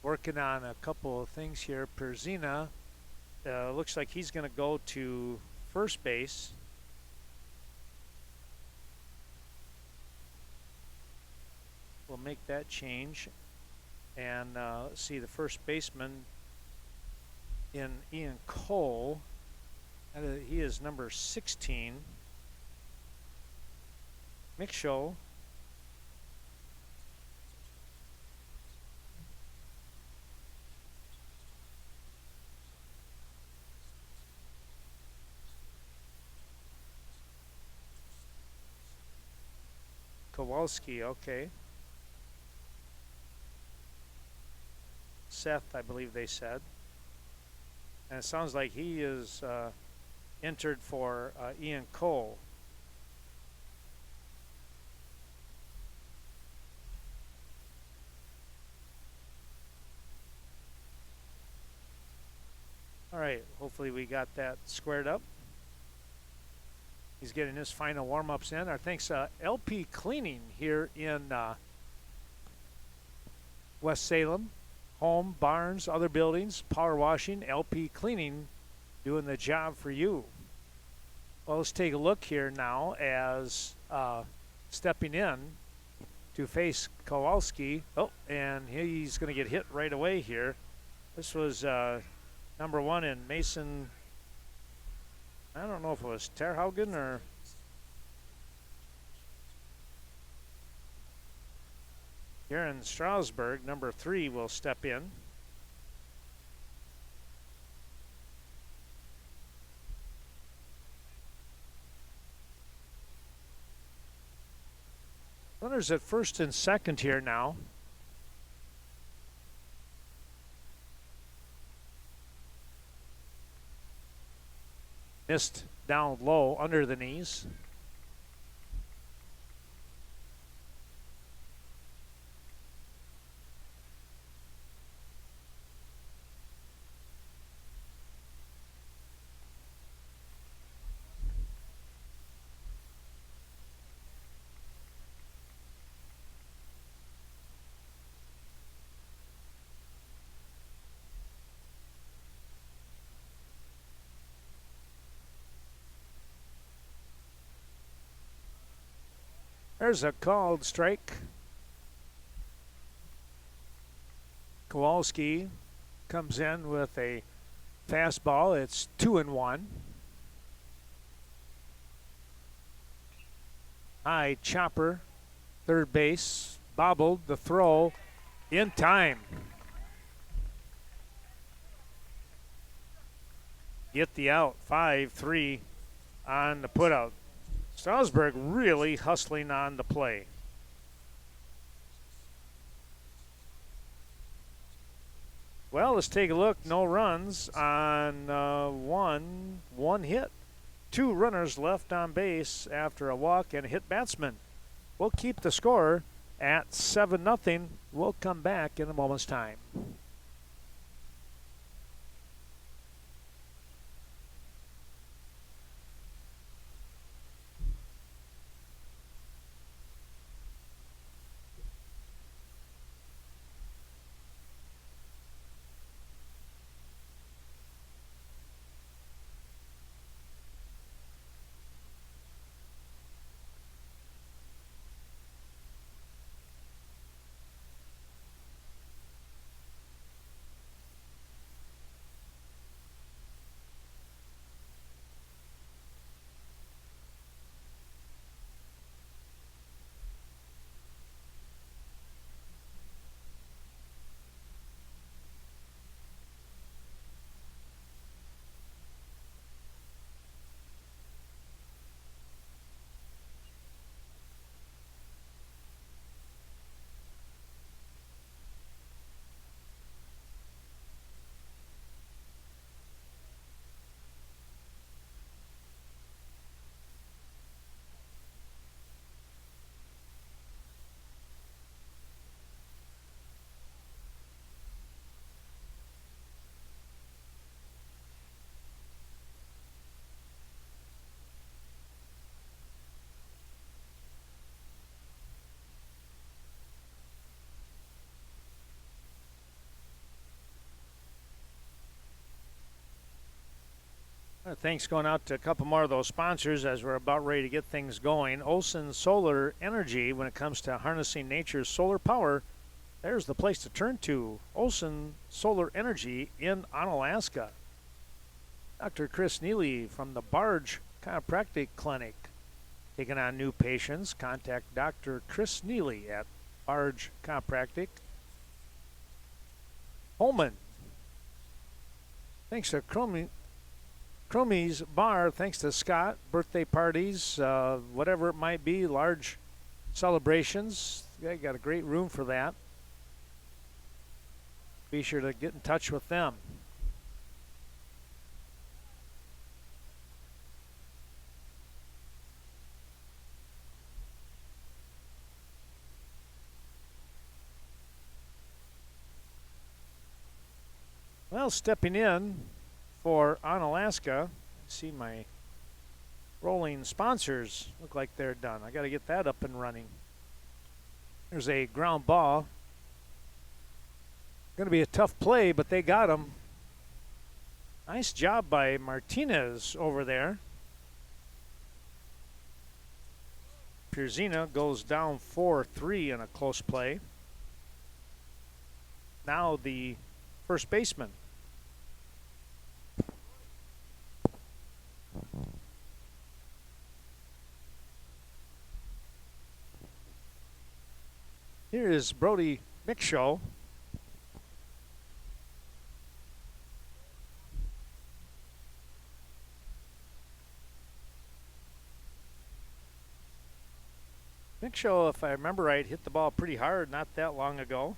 Working on a couple of things here. Berzina looks like he's going to go to first base. We'll make that change, and let's see, the first baseman in Ian Cole, he is number 16. Mick Show. Kowalski, okay. Seth, I believe they said. And it sounds like he is entered for Ian Cole. All right, hopefully we got that squared up. He's getting his final warm-ups in. Our thanks LP Cleaning here in West Salem. Home, barns, other buildings, power washing, LP Cleaning doing the job for you. Well, let's take a look here now as stepping in to face Kowalski. Oh, and he's going to get hit right away here. This was number 1 in Mason. I don't know if it was Terhaugen or Aaron Strasburg. Number 3 will step in. Runners at first and second here now. Missed down low under the knees. There's a called strike. Kowalski comes in with a fastball. It's 2-1. High chopper, third base, bobbled the throw in time. Get the out, 5-3 on the putout. Strasburg really hustling on the play. Well, let's take a look. No runs on one hit. 2 runners left on base after a walk and a hit batsman. We'll keep the score at 7-0. We'll come back in a moment's time. Thanks going out to a couple more of those sponsors as we're about ready to get things going. Olson Solar Energy, when it comes to harnessing nature's solar power, there's the place to turn to. Olson Solar Energy in Onalaska. Dr. Chris Neely from the Barge Chiropractic Clinic. Taking on new patients, contact Dr. Chris Neely at Barge Chiropractic. Holman. Thanks to Cromie's Bar, thanks to Scott. Birthday parties, whatever it might be, large celebrations. They got a great room for that. Be sure to get in touch with them. Well, stepping in for Onalaska, see my rolling sponsors look like they're done. I got to get that up and running. There's a ground ball. Going to be a tough play, but they got him. Nice job by Martinez over there. Pierzina goes down 4-3 in a close play. Now the first baseman. Here is Brody Mickshaw. Mickshaw, if I remember right, hit the ball pretty hard not that long ago.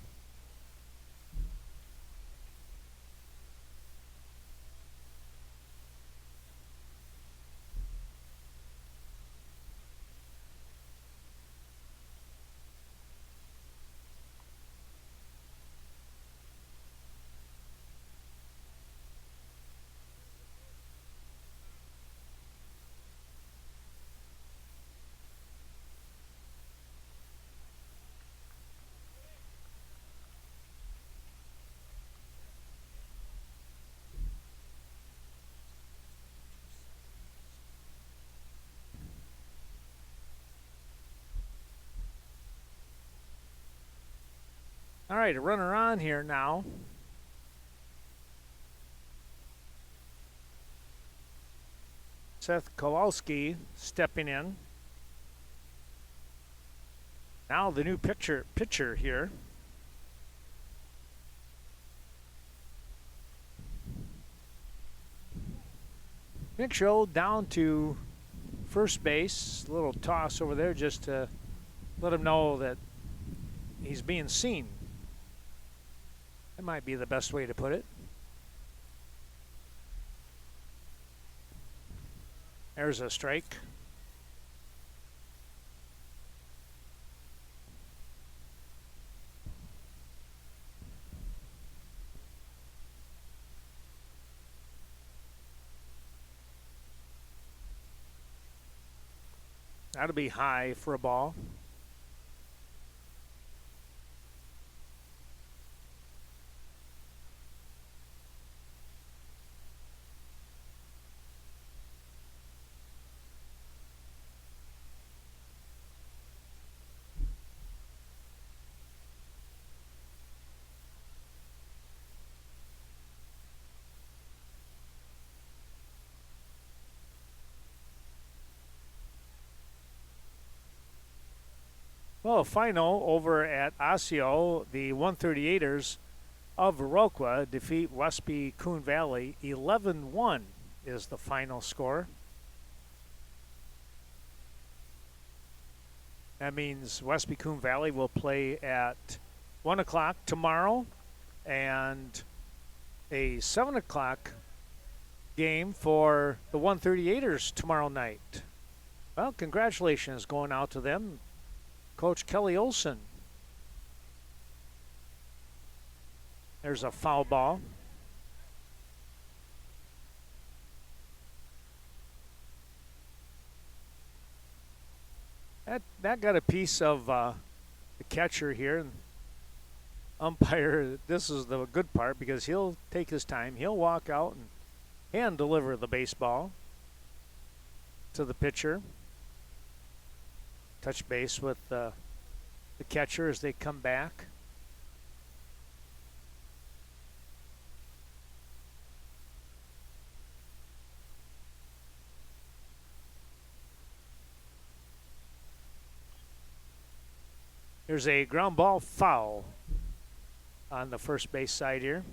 All right, a runner on here now. Seth Kowalski stepping in. Now the new pitcher here. Mickshaw down to first base. A little toss over there just to let him know that he's being seen. That might be the best way to put it. There's a strike. That'll be high for a ball. Well, final over at Osseo, the 138ers of Viroqua defeat Westby Coon Valley 11-1 is the final score. That means Westby Coon Valley will play at 1 o'clock tomorrow and a 7 o'clock game for the 138ers tomorrow night. Well, congratulations going out to them. Coach Kelly Olson. There's a foul ball. That got a piece of the catcher here. And umpire, this is the good part because he'll take his time. He'll walk out and hand deliver the baseball to the pitcher. Touch base with the catcher as they come back. There's a ground ball foul on the first base side here.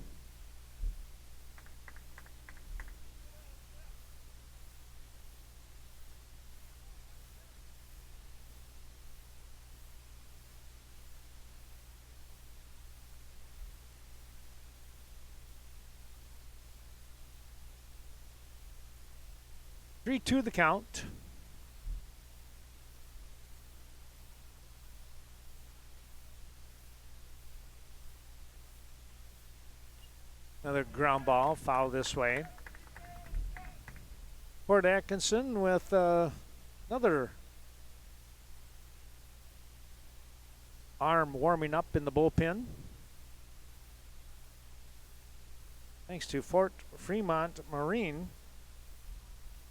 Three-two the count. Now Another ground ball, foul this way. Fort Atkinson with another arm warming up in the bullpen. Thanks to Fort Fremont Marine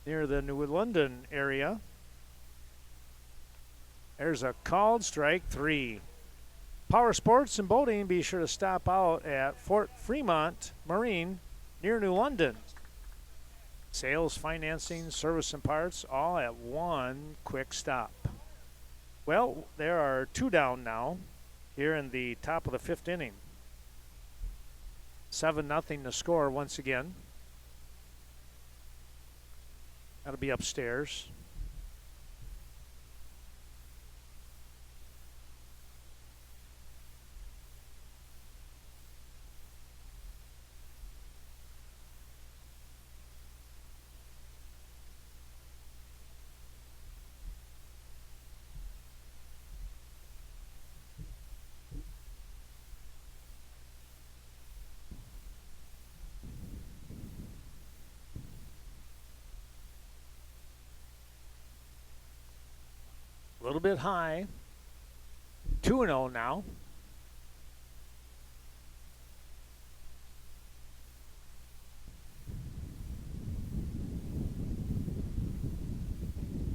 near the New London area. There's a called strike 3. Power Sports and Boating, be sure to stop out at Fort Fremont Marine near New London. Sales, financing, service, and parts, all at one quick stop. Well, there are 2 down now here in the top of the 5th inning. 7-0 to score once again. That'll be upstairs. A little bit high. 2-0 now.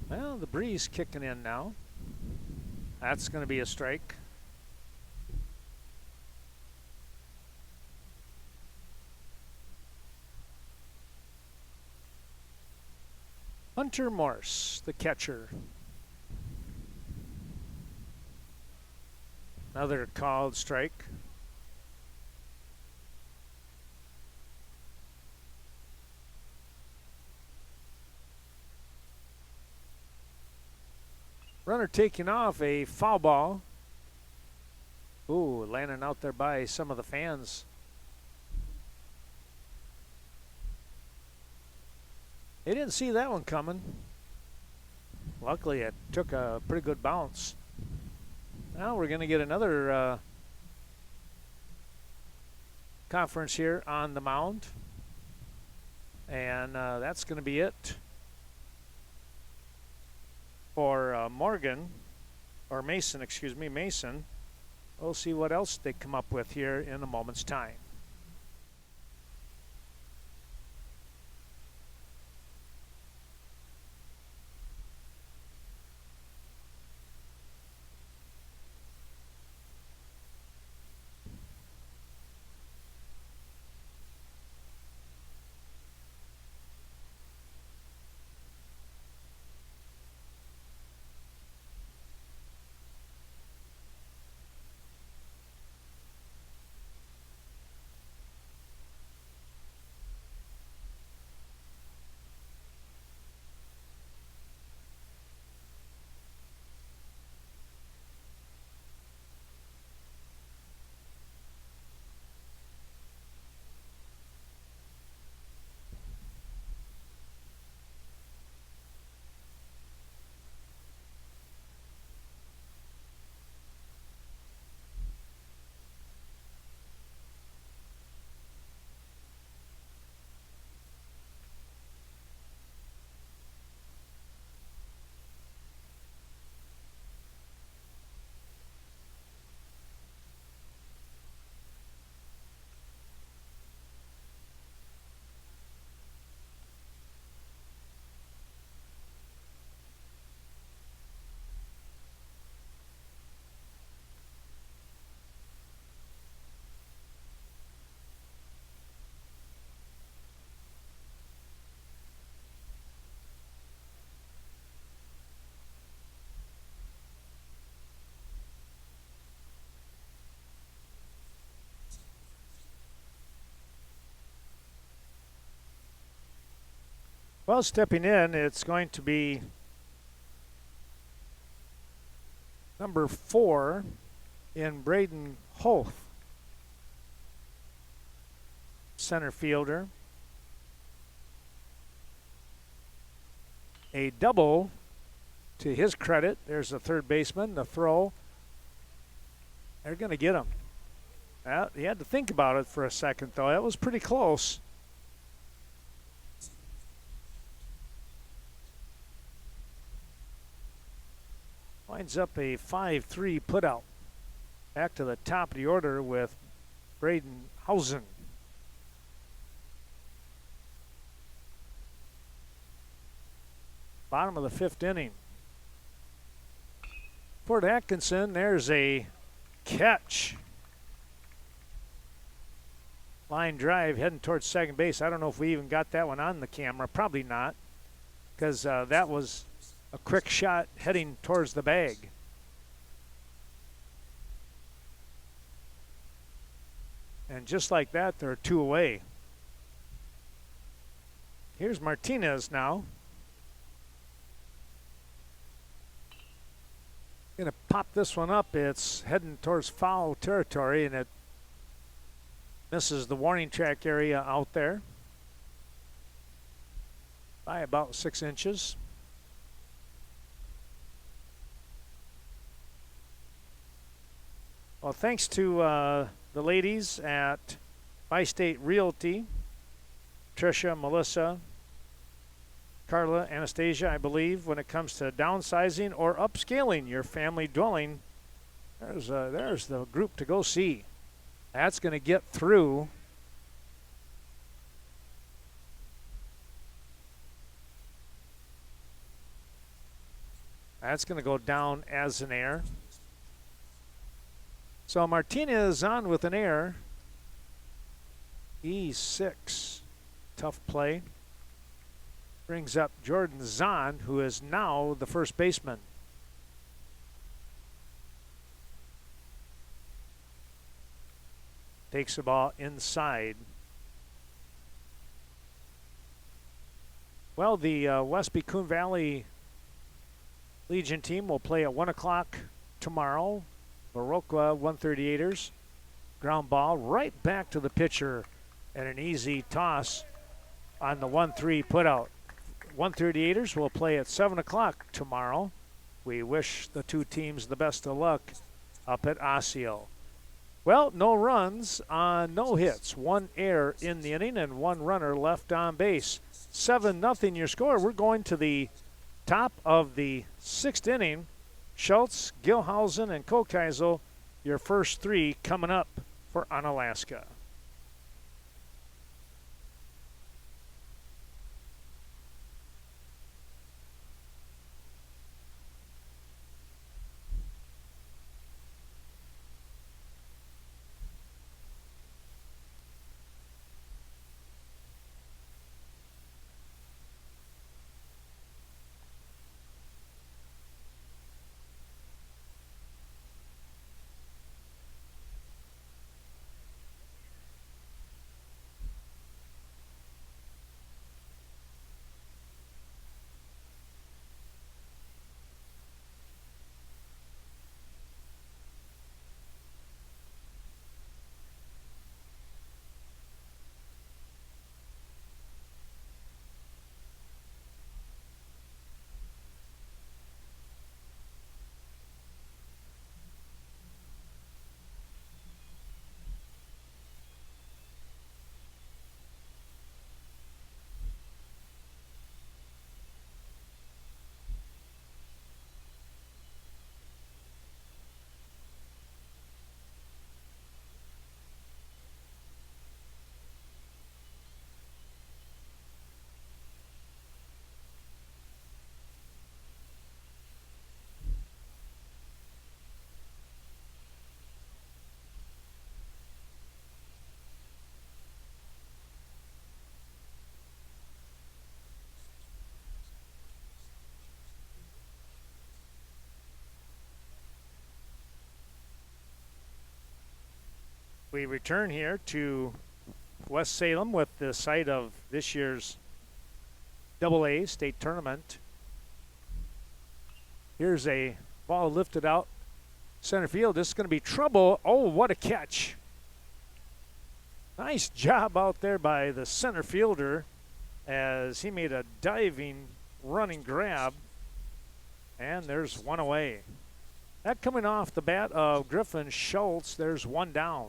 Well, the breeze kicking in now. That's going to be a strike. Hunter Morse, the catcher. Another called strike. Runner taking off, a foul ball. Ooh, landing out there by some of the fans. They didn't see that one coming. Luckily, it took a pretty good bounce. Now we're going to get another conference here on the mound. And that's going to be it for Morgan, or Mason, excuse me, Mason. We'll see what else they come up with here in a moment's time. Well, stepping in, it's going to be number 4 in Braden Hoth, center fielder. A double to his credit. There's the third baseman, the throw. They're going to get him. He had to think about it for a second, though. That was pretty close. Winds up a 5-3 putout. Back to the top of the order with Braden Hausen. Bottom of the 5th inning. For Atkinson, there's a catch. Line drive heading towards second base. I don't know if we even got that one on the camera. Probably not, because that was a quick shot heading towards the bag. And just like that, they're 2 away. Here's Martinez now. Gonna pop this one up. It's heading towards foul territory, and it misses the warning track area out there by about 6 inches. Well, thanks to the ladies at Bi-State Realty, Tricia, Melissa, Carla, Anastasia, I believe, when it comes to downsizing or upscaling your family dwelling, there's the group to go see. That's going to get through. That's going to go down as an error. So Martinez on with an error. E6. Tough play. Brings up Jordan Zahn, who is now the first baseman. Takes the ball inside. Well, the Westby Coon Valley Legion team will play at 1 o'clock tomorrow. Viroqua 138ers. Ground ball right back to the pitcher and an easy toss on the 1-3 putout. 138ers will play at 7 o'clock tomorrow. We wish the two teams the best of luck up at Osseo. Well, no runs on no hits. 1 error in the inning and 1 runner left on base. 7-0 your score. We're going to the top of the 6th inning. Schultz, Gilhausen, and Kokeisel, your first 3 coming up for Onalaska. We return here to West Salem with the site of this year's AA state tournament. Here's a ball lifted out center field. This is going to be trouble. Oh, what a catch. Nice job out there by the center fielder as he made a diving running grab. And there's 1 away. That coming off the bat of Griffin Schultz. There's 1 down.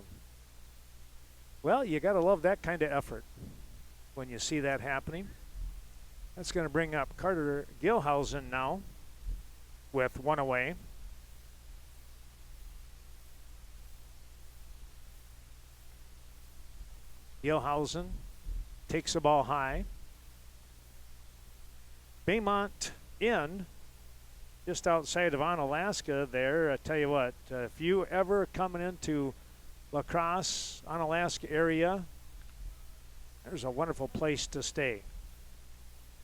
Well, you got to love that kind of effort when you see that happening. That's going to bring up Carter Gilhausen now with one away. Gilhausen takes the ball high. Baymont in just outside of Onalaska there. I tell you what, if you ever coming into La Crosse, Onalaska area, there's a wonderful place to stay.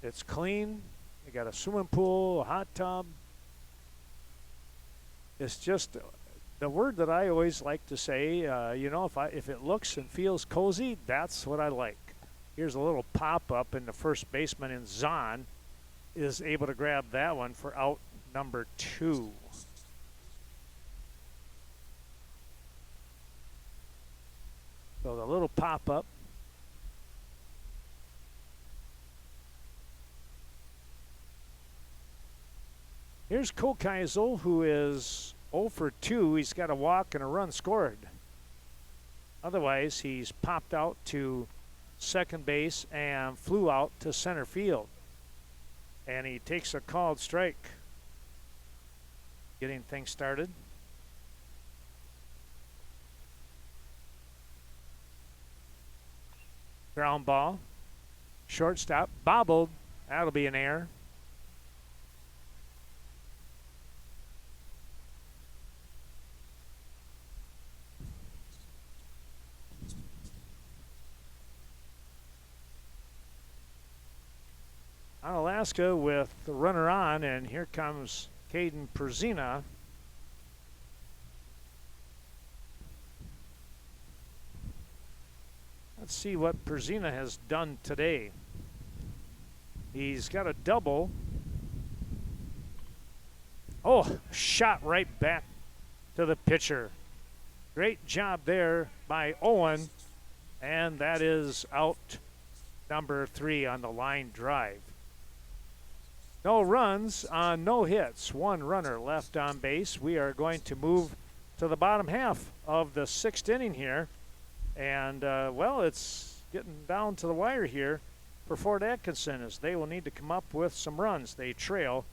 It's clean. You got a swimming pool, a hot tub. It's just the word that I always like to say, you know, if it looks and feels cozy, that's what I like. Here's a little pop-up, and the first baseman in Zahn is able to grab that one for out number 2. So the little pop-up. Here's Kokeisel, who is 0 for 2. He's got a walk and a run scored. Otherwise, he's popped out to second base and flew out to center field. And he takes a called strike. Getting things started. Ground ball. Shortstop. Bobbled. That'll be an error. Onalaska with the runner on, and here comes Caden Perzina. Let's see what Perzina has done today. He's got a double. Oh, shot right back to the pitcher. Great job there by Owen, and that is out number 3 on the line drive. No runs on no hits. 1 runner left on base. We are going to move to the bottom half of the 6th inning here. And, well, it's getting down to the wire here for Fort Atkinson, as they will need to come up with some runs. They trail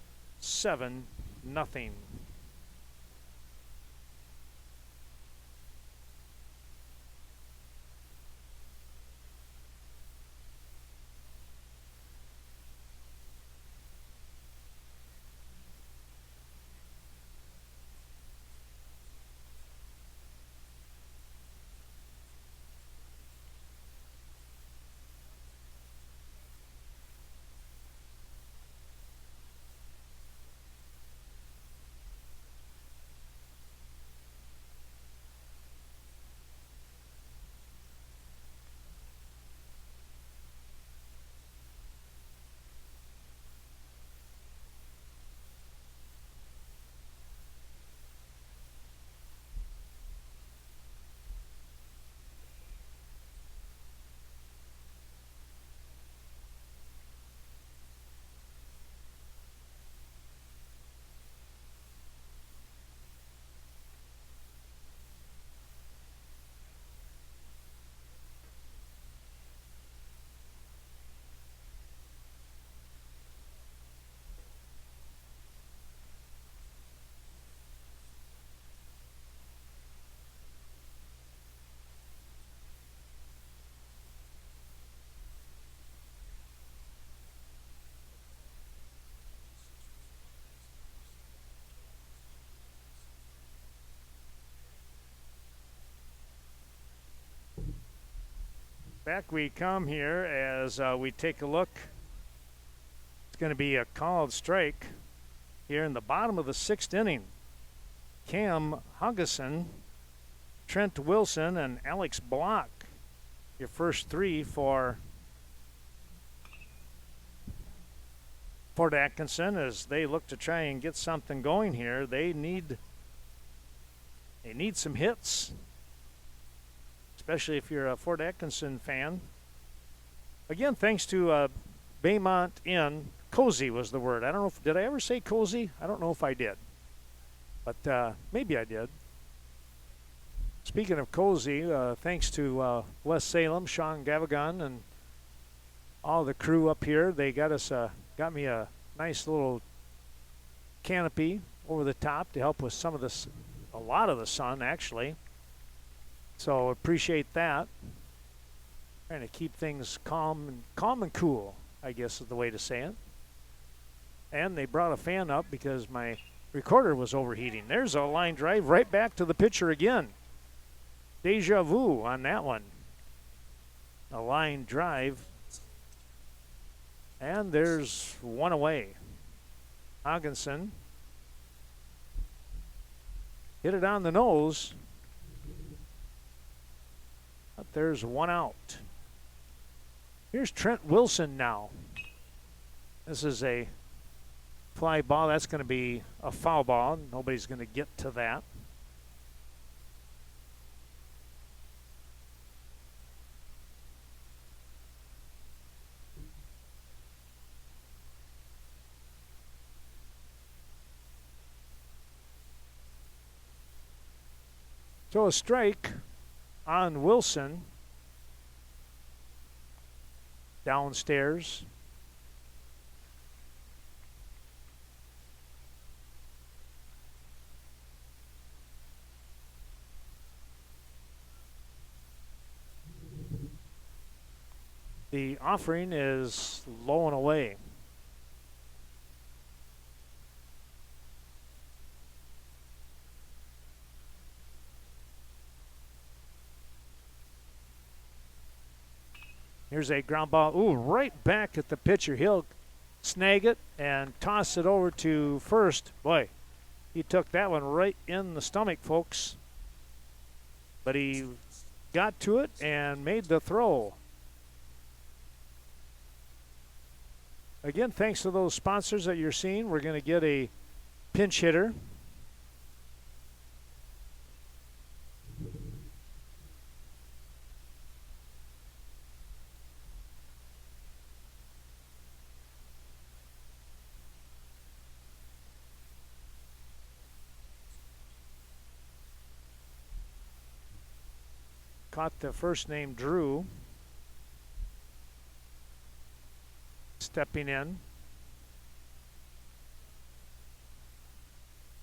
7-0. Back we come here as we take a look. It's going to be a called strike here in the bottom of the 6th inning. Cam Huggeson, Trent Wilson, and Alex Block, your first 3 for Fort Atkinson, as they look to try and get something going here. They need some hits, especially if you're a Fort Atkinson fan. Again, thanks to Baymont Inn. Cozy was the word. I don't know did I ever say cozy? I don't know if I did, but maybe I did. Speaking of cozy, thanks to West Salem, Sean Gavagon, and all the crew up here. They got me a nice little canopy over the top to help with some of this, a lot of the sun actually. So appreciate that. Trying to keep things calm and cool, I guess is the way to say it. And they brought a fan up because my recorder was overheating. There's a line drive right back to the pitcher again. Deja vu on that one. A line drive. And there's one away. Atkinson hit it on the nose. But there's one out. Here's Trent Wilson now. This is a fly ball. That's going to be a foul ball. Nobody's going to get to that. So a strike on Wilson. Downstairs. The offering is low and away. Here's a ground ball. Ooh, right back at the pitcher. He'll snag it and toss it over to first. Boy, he took that one right in the stomach, folks. But he got to it and made the throw. Again, thanks to those sponsors that you're seeing, we're going to get a pinch hitter. Caught the first name Drew. Stepping in.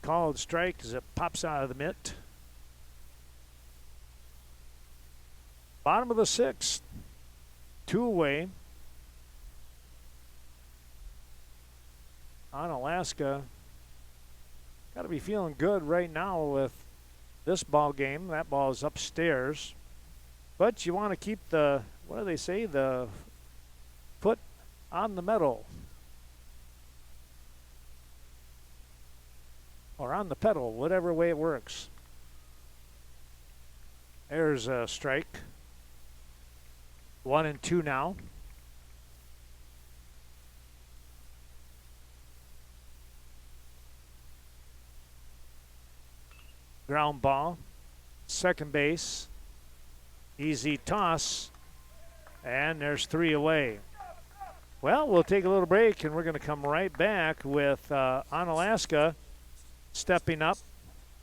Called strike as it pops out of the mitt. Bottom of the sixth. 2 away. Onalaska got to be feeling good right now with this ball game. That ball is upstairs. But you want to keep the, what do they say, the foot on the metal. Or on the pedal, whatever way it works. There's a strike. 1 and 2 now. Ground ball. Second base. Easy toss. And there's 3 away. Well, we'll take a little break, and we're going to come right back with Onalaska stepping up.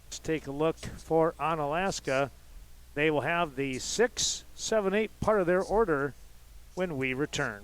Let's take a look for Onalaska. They will have the 6, 7, 8 part of their order when we return.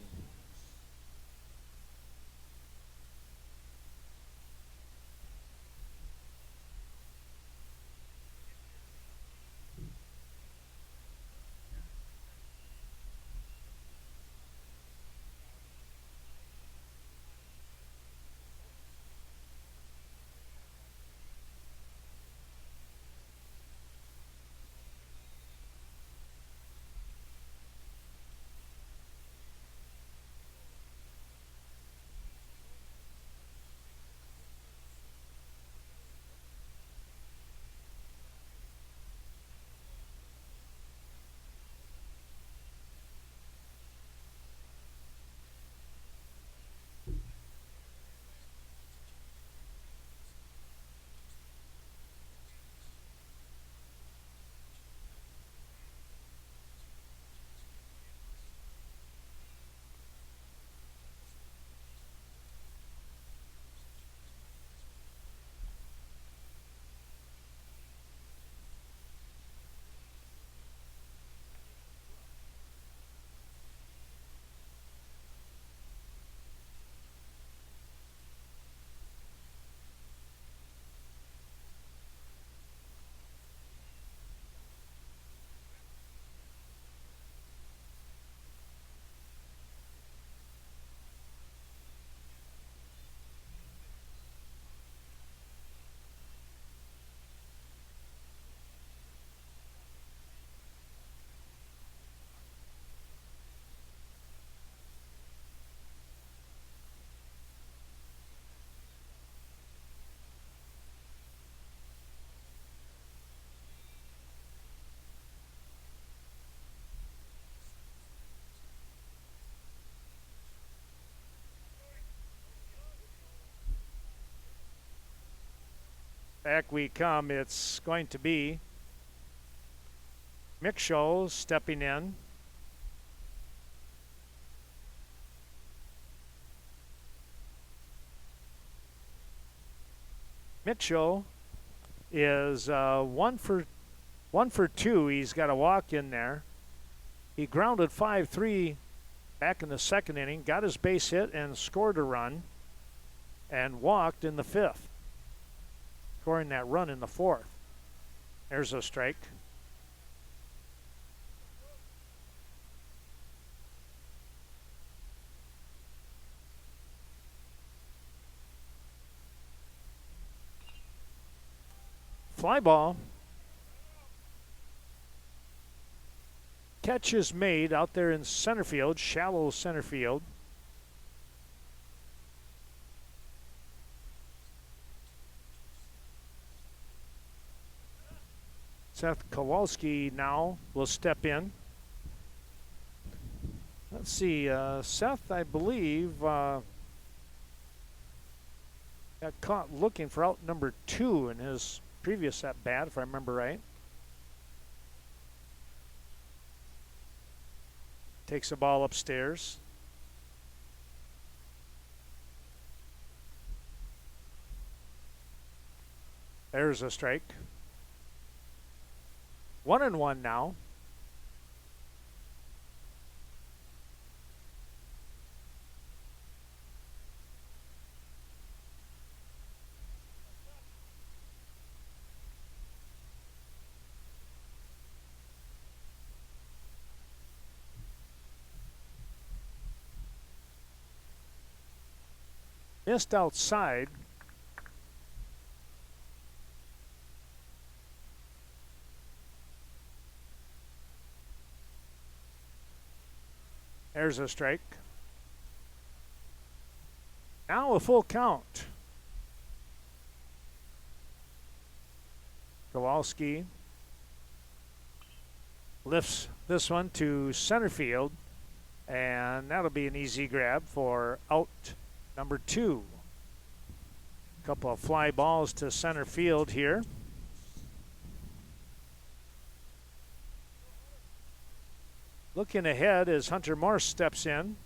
Back we come. It's going to be Mick stepping in. Mick is 1 for 2. He's got a walk in there. He grounded 5-3 back in the second inning, got his base hit and scored a run, and walked in the fifth, scoring that run in the fourth. There's a strike. Fly ball. Catch is made out there in center field, shallow center field. Seth Kowalski now will step in. Let's see, Seth, I believe, got caught looking for out number 2 in his previous at bat, if I remember right. Takes the ball upstairs. There's a strike. 1-1 now. Missed outside. There's a strike. Now a full count. Kowalski lifts this one to center field, and that'll be an easy grab for out number 2. A couple of fly balls to center field here. Looking ahead as Hunter Morse steps in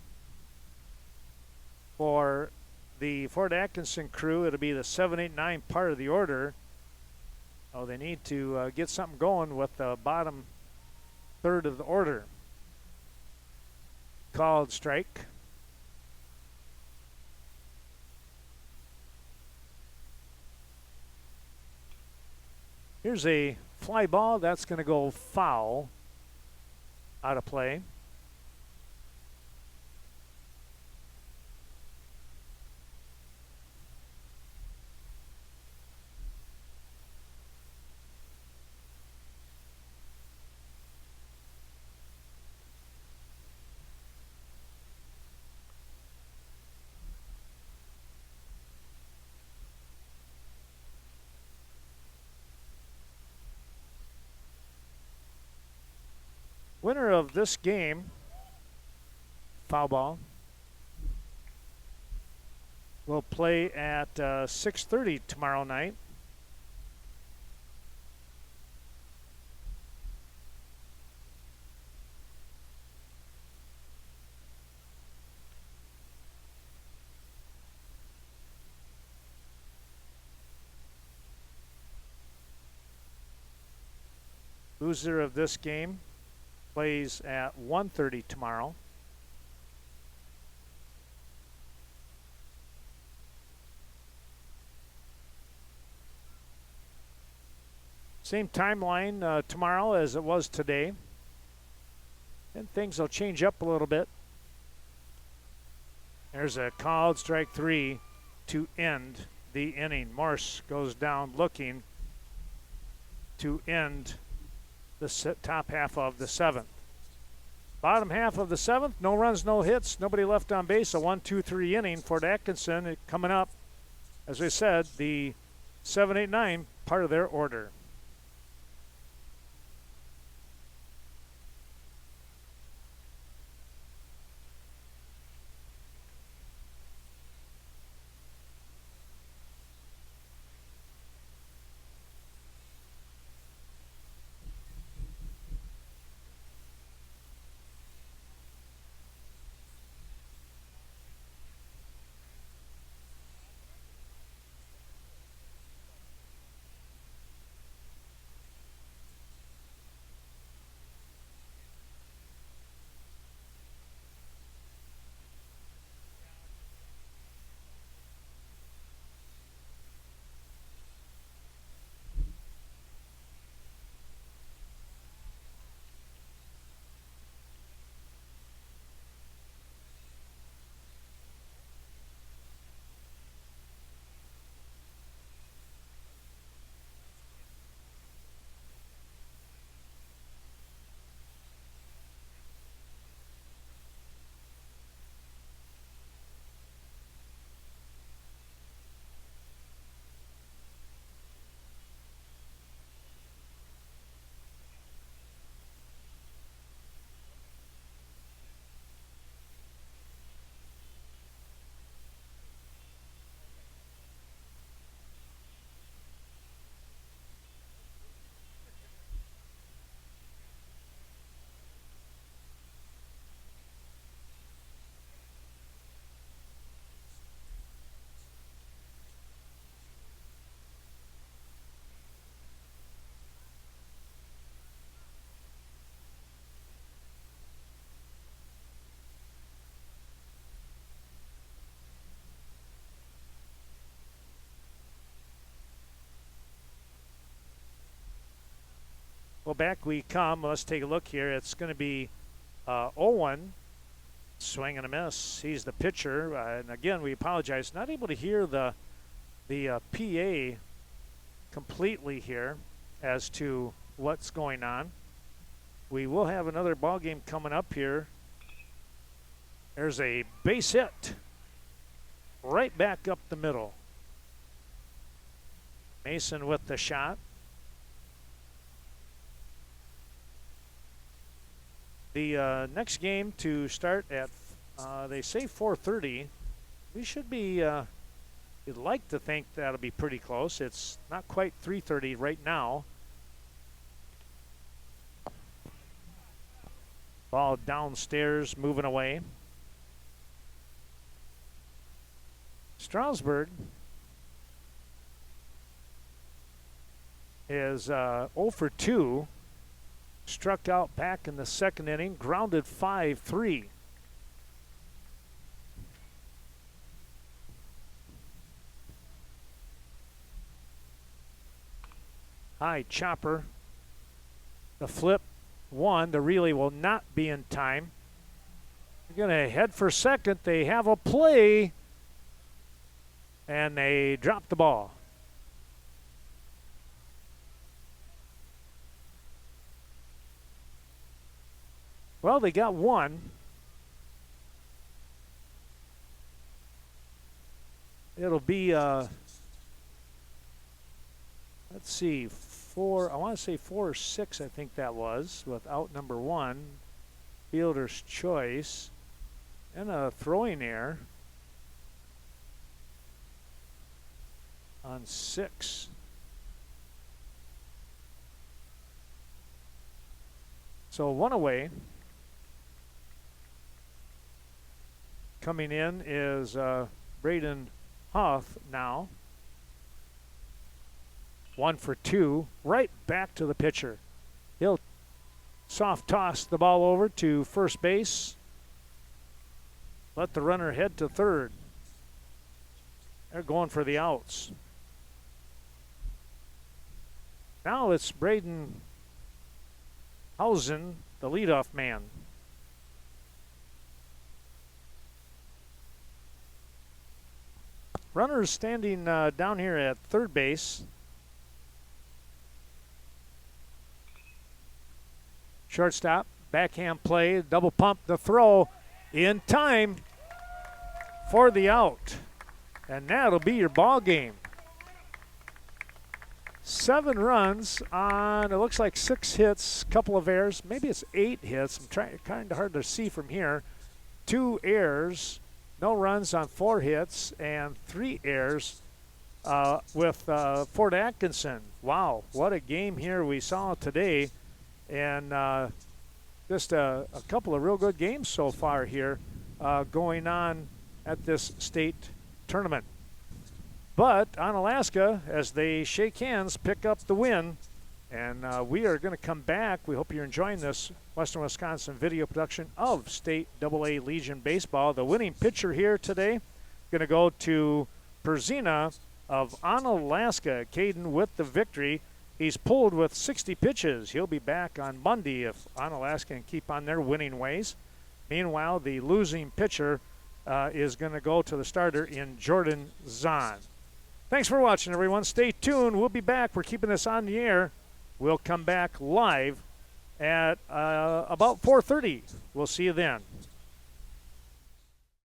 for the Fort Atkinson crew. It'll be the 7, 8, 9 part of the order. Oh, they need to get something going with the bottom third of the order. Called strike. Here's a fly ball. That's going to go foul, out of play. Winner of this game, foul ball, will play at 6:30 tomorrow night. Loser of this game plays at 1:30 tomorrow. Same timeline tomorrow as it was today. And things will change up a little bit. There's a called strike 3 to end the inning. Morse goes down looking to end the top half of the 7th. Bottom half of the 7th, no runs, no hits, nobody left on base. A 1-2-3 inning for Atkinson coming up. As I said, the 7, 8, 9 part of their order. Well, back we come. Let's take a look here. It's going to be Owen. Swing and a miss. He's the pitcher. And again, we apologize. Not able to hear the PA completely here as to what's going on. We will have another ball game coming up here. There's a base hit right back up the middle. Mason with the shot. The next game to start at, they say 4:30. We should be, you'd like to think that'll be pretty close. It's not quite 3:30 right now. Ball downstairs, moving away. Strasburg is 0 for 2. Struck out back in the second inning, grounded 5-3. High chopper. The flip one. The relay will not be in time. They're going to head for second. They have a play. And they drop the ball. Well, they got one. It'll be, let's see, 4, I want to say 4 or 6, I think that was, with out number 1. Fielder's choice. And a throwing error on 6. So 1 away. Coming in is Braden Huff now. 1 for 2. Right back to the pitcher. He'll soft toss the ball over to first base. Let the runner head to third. They're going for the outs. Now it's Braden Hausen, the leadoff man. Runners standing down here at third base. Shortstop, backhand play, double pump, the throw in time for the out. And that'll be your ball game. 7 runs on, it looks like 6 hits, couple of errors. Maybe it's 8 hits. I'm trying, kind of hard to see from here. 2 errors, no runs on 4 hits, and 3 errors with Fort Atkinson. Wow, what a game here we saw today. And just a couple of real good games so far here going on at this state tournament. But Onalaska, as they shake hands, pick up the win. And we are going to come back. We hope you're enjoying this Western Wisconsin video production of State AA Legion Baseball. The winning pitcher here today going to go to Perzina of Onalaska. Caden with the victory. He's pulled with 60 pitches. He'll be back on Monday if Onalaska can keep on their winning ways. Meanwhile, the losing pitcher is going to go to the starter in Jordan Zahn. Thanks for watching, everyone. Stay tuned. We'll be back. We're keeping this on the air. We'll come back live at about 4:30. We'll see you then.